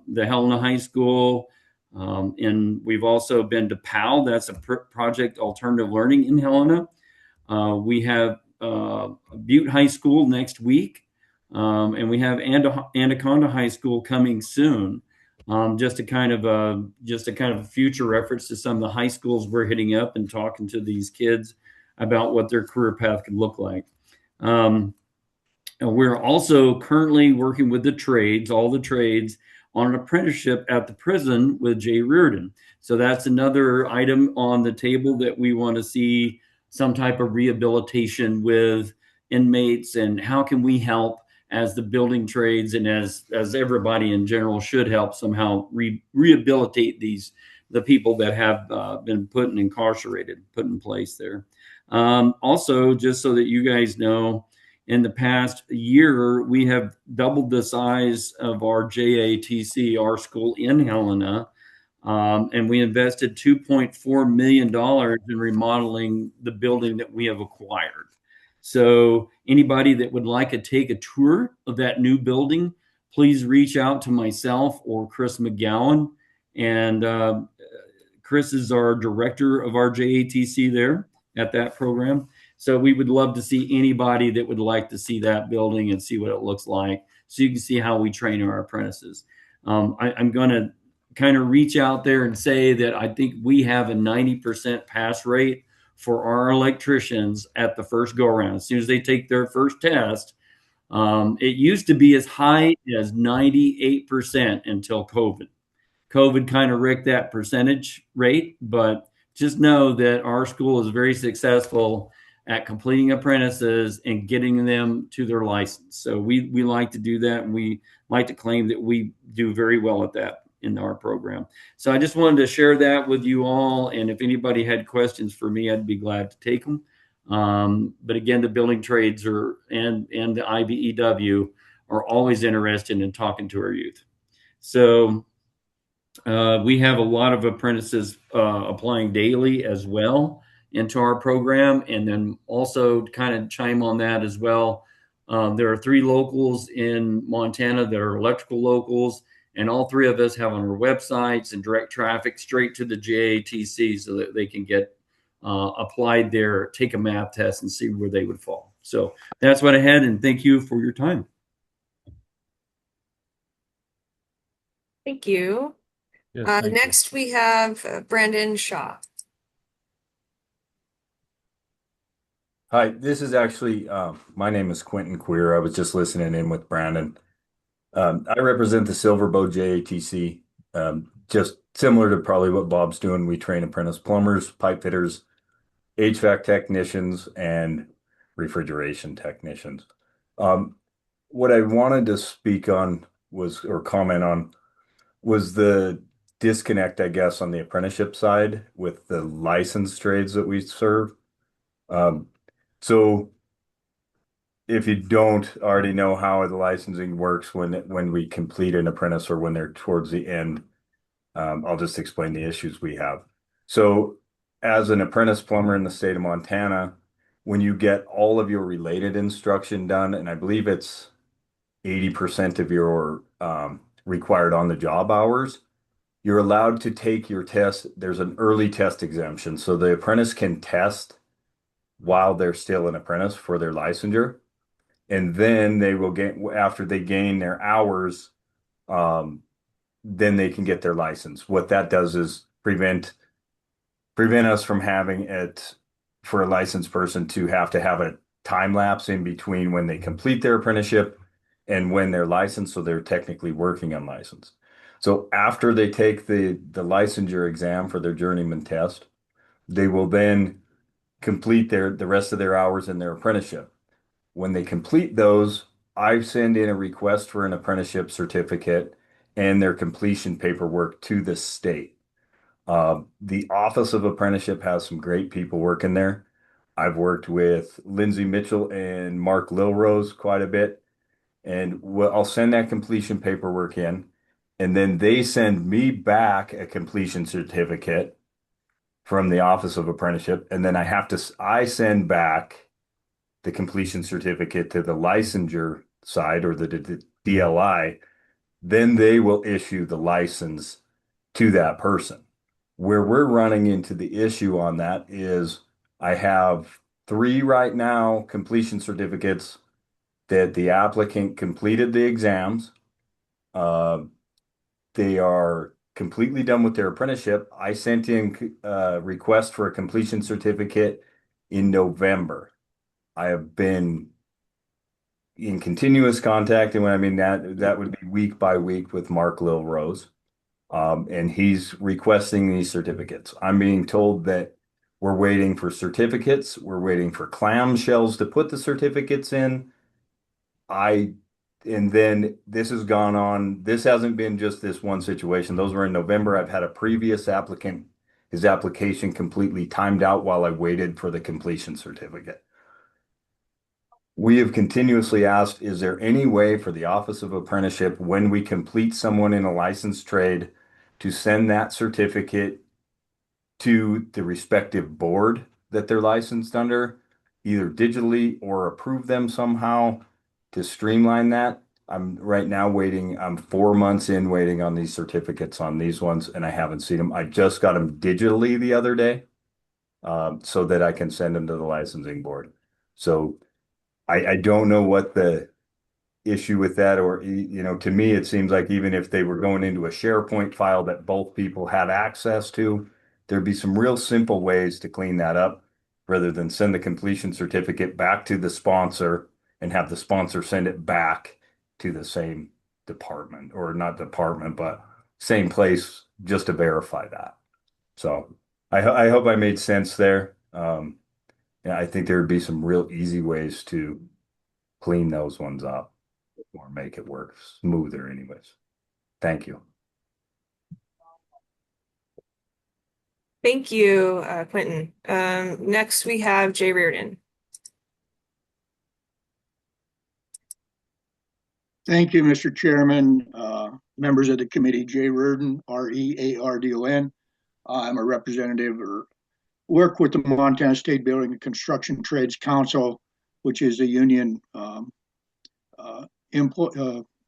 G: the Helena High School, and we've also been to PAL. That's a Project Alternative Learning in Helena. We have Butte High School next week, and we have Anaconda High School coming soon. Just a kind of a future reference to some of the high schools we're hitting up and talking to these kids about what their career path could look like. We're also currently working with all the trades, on an apprenticeship at the prison with Jay Reardon. So that's another item on the table that we want to see some type of rehabilitation with inmates, and how can we help as the building trades and as everybody in general should help somehow rehabilitate the people that have been put in place there. Also, just so that you guys know, in the past year, we have doubled the size of our JATC, our school in Helena, and we invested $2.4 million in remodeling the building that we have acquired. So anybody that would like to take a tour of that new building, please reach out to myself or Chris McGowan. And Chris is our director of our JATC there at that program. So we would love to see anybody that would like to see that building and see what it looks like, so you can see how we train our apprentices. I'm going to kind of reach out there and say that I think we have a 90% pass rate for our electricians at the first go around. As soon as they take their first test, it used to be as high as 98% until COVID. COVID kind of wrecked that percentage rate, but just know that our school is very successful at completing apprentices and getting them to their license. So we like to do that, and we like to claim that we do very well at that in our program. So I just wanted to share that with you all, and if anybody had questions for me, I'd be glad to take them. But again, the building trades and the IBEW are always interested in talking to our youth. So we have a lot of apprentices applying daily as well into our program. And then also to kind of chime on that as well, There are 3 locals in Montana that are electrical locals, and all 3 of us have on our websites and direct traffic straight to the JATC so that they can get applied there, take a math test, and see where they would fall. So that's what I had, and thank you for your time.
A: Thank you.
B: Yes, thank you.
A: Next, we have Brandon Shaw.
H: Hi, this is actually, my name is Quentin Queer. I was just listening in with Brandon. I represent the Silverbow JATC. Just similar to probably what Bob's doing. We train apprentice plumbers, pipe fitters, HVAC technicians, and refrigeration technicians. What I wanted to speak on was, or comment on, was the disconnect, I guess, on the apprenticeship side with the licensed trades that we serve. Um, so if you don't already know how the licensing works when we complete an apprentice or when they're towards the end, I'll just explain the issues we have. So, as an apprentice plumber in the state of Montana, when you get all of your related instruction done, and I believe it's 80% of your required on the job hours, you're allowed to take your test. There's an early test exemption, so the apprentice can test while they're still an apprentice for their licensure. And then they will get, after they gain their hours, um, then they can get their license. What that does is prevent us from having it for a licensed person to have a time lapse in between when they complete their apprenticeship and when they're licensed, so they're technically working unlicensed. So after they take the licensure exam for their journeyman test, they will then complete the rest of their hours in their apprenticeship. When they complete those, I send in a request for an apprenticeship certificate and their completion paperwork to the state. The Office of Apprenticeship has some great people working there. I've worked with Lindsay Mitchell and Mark Lilrose quite a bit, and I'll send that completion paperwork in, and then they send me back a completion certificate from the Office of Apprenticeship, and then I send back the completion certificate to the licensure side or the DLI, then they will issue the license to that person. Where we're running into the issue on that is I have 3 right now completion certificates that the applicant completed the exams. They are completely done with their apprenticeship. I sent in a request for a completion certificate in November. I have been in continuous contact, and when I mean that would be week by week with Mark Lilrose, and he's requesting these certificates. I'm being told that we're waiting for certificates. We're waiting for clamshells to put the certificates in. And then this has gone on. This hasn't been just this one situation. Those were in November. I've had a previous applicant, his application completely timed out while I waited for the completion certificate. We have continuously asked, is there any way for the Office of Apprenticeship, when we complete someone in a licensed trade, to send that certificate to the respective board that they're licensed under, either digitally or approve them somehow to streamline that? I'm right now waiting. I'm 4 months in waiting on these certificates on these ones, and I haven't seen them. I just got them digitally the other day, so that I can send them to the licensing board. So I don't know what the issue with that, or, to me, it seems like even if they were going into a SharePoint file that both people have access to, there'd be some real simple ways to clean that up rather than send the completion certificate back to the sponsor and have the sponsor send it back to the same department, or not department, but same place, just to verify that. So I hope I made sense there. Yeah, I think there would be some real easy ways to clean those ones up or make it work smoother anyways. Thank you.
A: Thank you, Quentin. Next, we have Jay Reardon.
I: Thank you, Mr. Chairman, members of the committee. Jay Reardon, Reardon. I'm a representative or work with the Montana State Building and Construction Trades Council, which is a union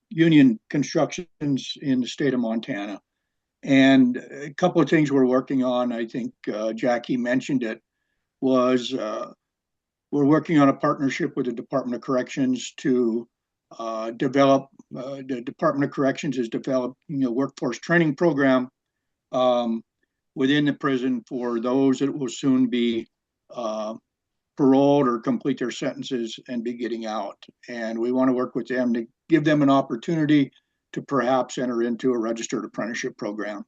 I: union constructions in the state of Montana. And a couple of things we're working on, I think Jackie mentioned it, was we're working on a partnership with the Department of Corrections to develop, the Department of Corrections is developing a workforce training program within the prison for those that will soon be paroled or complete their sentences and be getting out. And we want to work with them to give them an opportunity to perhaps enter into a registered apprenticeship program.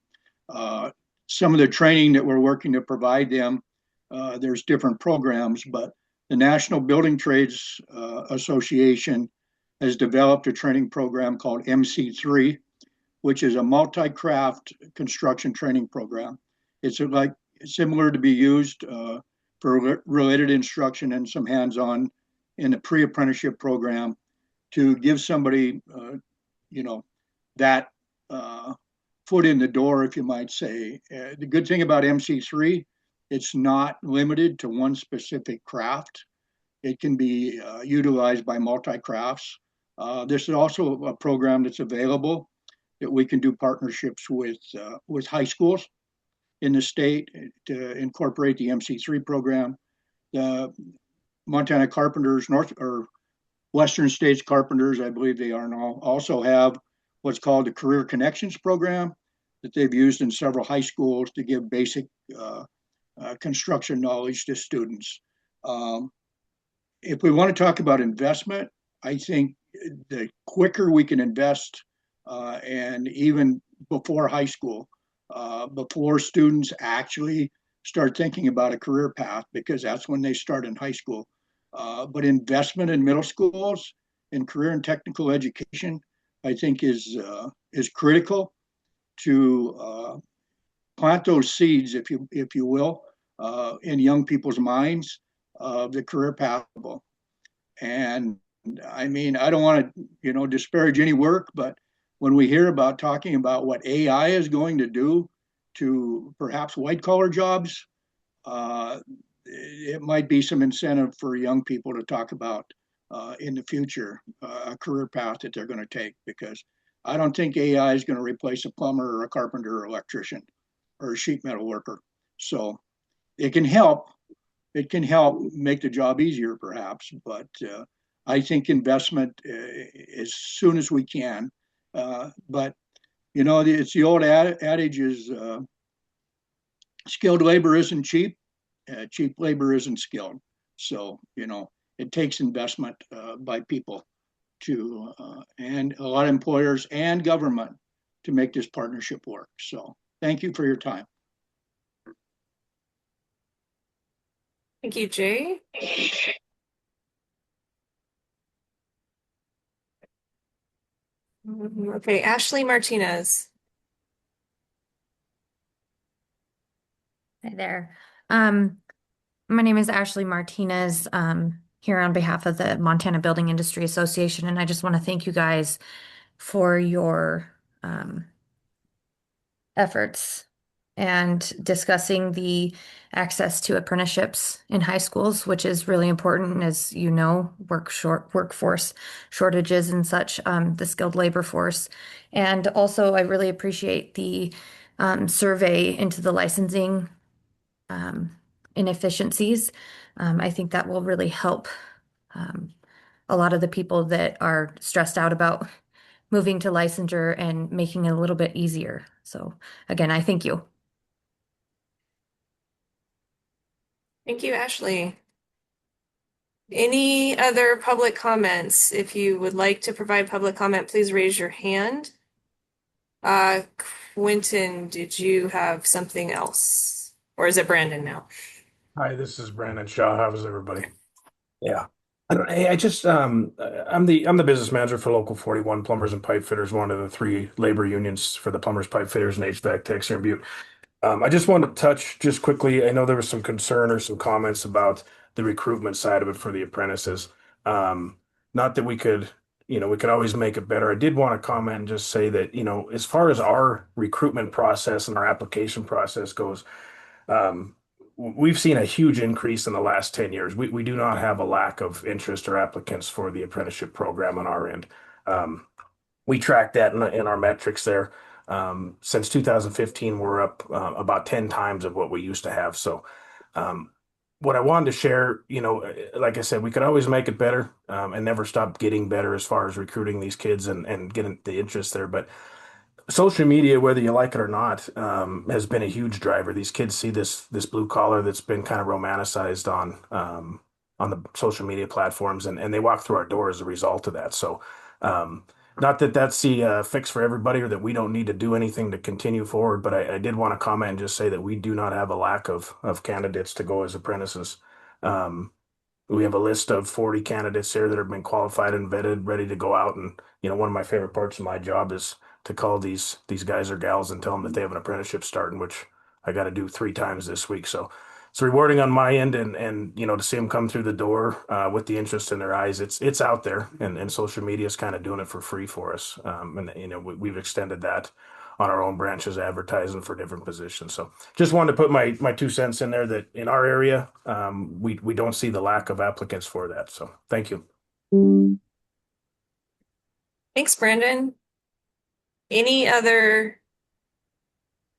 I: Some of the training that we're working to provide them, there's different programs, but the National Building Trades Association has developed a training program called MC3, which is a multi-craft construction training program. It's like similar to be used for related instruction and some hands-on in the pre-apprenticeship program to give somebody, that foot in the door, if you might say. The good thing about MC3, it's not limited to one specific craft. It can be utilized by multi-crafts. This is also a program that's available that we can do partnerships with high schools in the state to incorporate the MC3 program. The Montana Carpenters, North or Western States Carpenters, I believe they are now, also have what's called the Career Connections program that they've used in several high schools to give basic construction knowledge to students. If we want to talk about investment, I think the quicker we can invest, and even before high school, before students actually start thinking about a career path, because that's when they start in high school. But investment in middle schools in career and technical education, I think is critical to plant those seeds, if you will, in young people's minds of the career path. And I mean, I don't want to, disparage any work, but when we hear about talking about what AI is going to do to perhaps white collar jobs, it might be some incentive for young people to talk about in the future a career path that they're going to take, because I don't think AI is going to replace a plumber or a carpenter or electrician or a sheet metal worker. So it can help. It can help make the job easier, perhaps, but I think investment as soon as we can. But it's the old adage is skilled labor isn't cheap. Cheap labor isn't skilled. So, it takes investment by people to, and a lot of employers and government to make this partnership work. So thank you for your time.
A: Thank you, Jay. Okay, Ashley Martinez.
J: Hi there. My name is Ashley Martinez, here on behalf of the Montana Building Industry Association, and I just want to thank you guys for your efforts and discussing the access to apprenticeships in high schools, which is really important, as you know, workforce shortages and such, the skilled labor force. And also, I really appreciate the survey into the licensing inefficiencies. I think that will really help a lot of the people that are stressed out about moving to licensure and making it a little bit easier. So again, I thank you.
A: Thank you, Ashley. Any other public comments? If you would like to provide public comment, please raise your hand. Quentin, did you have something else? Or is it Brandon now?
K: Hi, this is Brandon Shaw. How's everybody? Yeah. Hey, I'm the business manager for Local 41 Plumbers and Pipe Fitters, one of the three labor unions for the plumbers, pipe fitters, and HVAC techs here in Butte. I just wanted to touch just quickly. I know there was some concern or some comments about the recruitment side of it for the apprentices. Not that we could always make it better. I did want to comment and just say that, as far as our recruitment process and our application process goes, we've seen a huge increase in the last 10 years. We do not have a lack of interest or applicants for the apprenticeship program on our end. We track that in our metrics there. Since 2015, we're up about 10 times of what we used to have. So, what I wanted to share, like I said, we could always make it better and never stop getting better as far as recruiting these kids and getting the interest there. But social media, whether you like it or not, has been a huge driver. These kids see this blue collar that's been kind of romanticized on the social media platforms, and they walk through our door as a result of that. So, not that that's the fix for everybody or that we don't need to do anything to continue forward, but I did want to comment and just say that we do not have a lack of candidates to go as apprentices. Um, we have a list of 40 candidates here that have been qualified and vetted, ready to go out. And one of my favorite parts of my job is to call these guys or gals and tell them that they have an apprenticeship starting, which I got to do 3 times this week. So it's rewarding on my end, and to see them come through the door with the interest in their eyes. It's out there, and social media is kind of doing it for free for us. And we've extended that on our own branches, advertising for different positions. So just wanted to put my 2 cents in there that in our area, we don't see the lack of applicants for that. So thank you.
A: Thanks, Brandon. Any other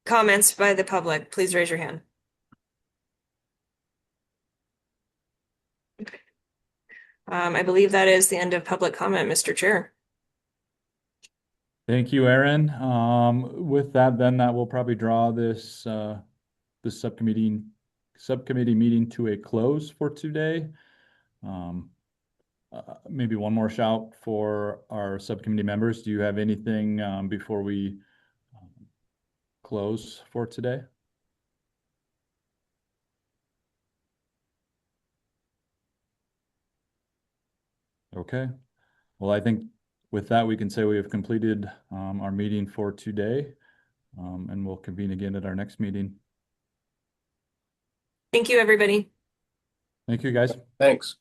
A: comments by the public? Please raise your hand. I believe that is the end of public comment, Mr. Chair.
B: Thank you, Aaron. With that, then that will probably draw this subcommittee meeting to a close for today. Maybe one more shout for our subcommittee members. Do you have anything before we close for today? Okay. Well, I think with that, we can say we have completed our meeting for today, and we'll convene again at our next meeting.
A: Thank you, everybody.
B: Thank you, guys.
C: Thanks.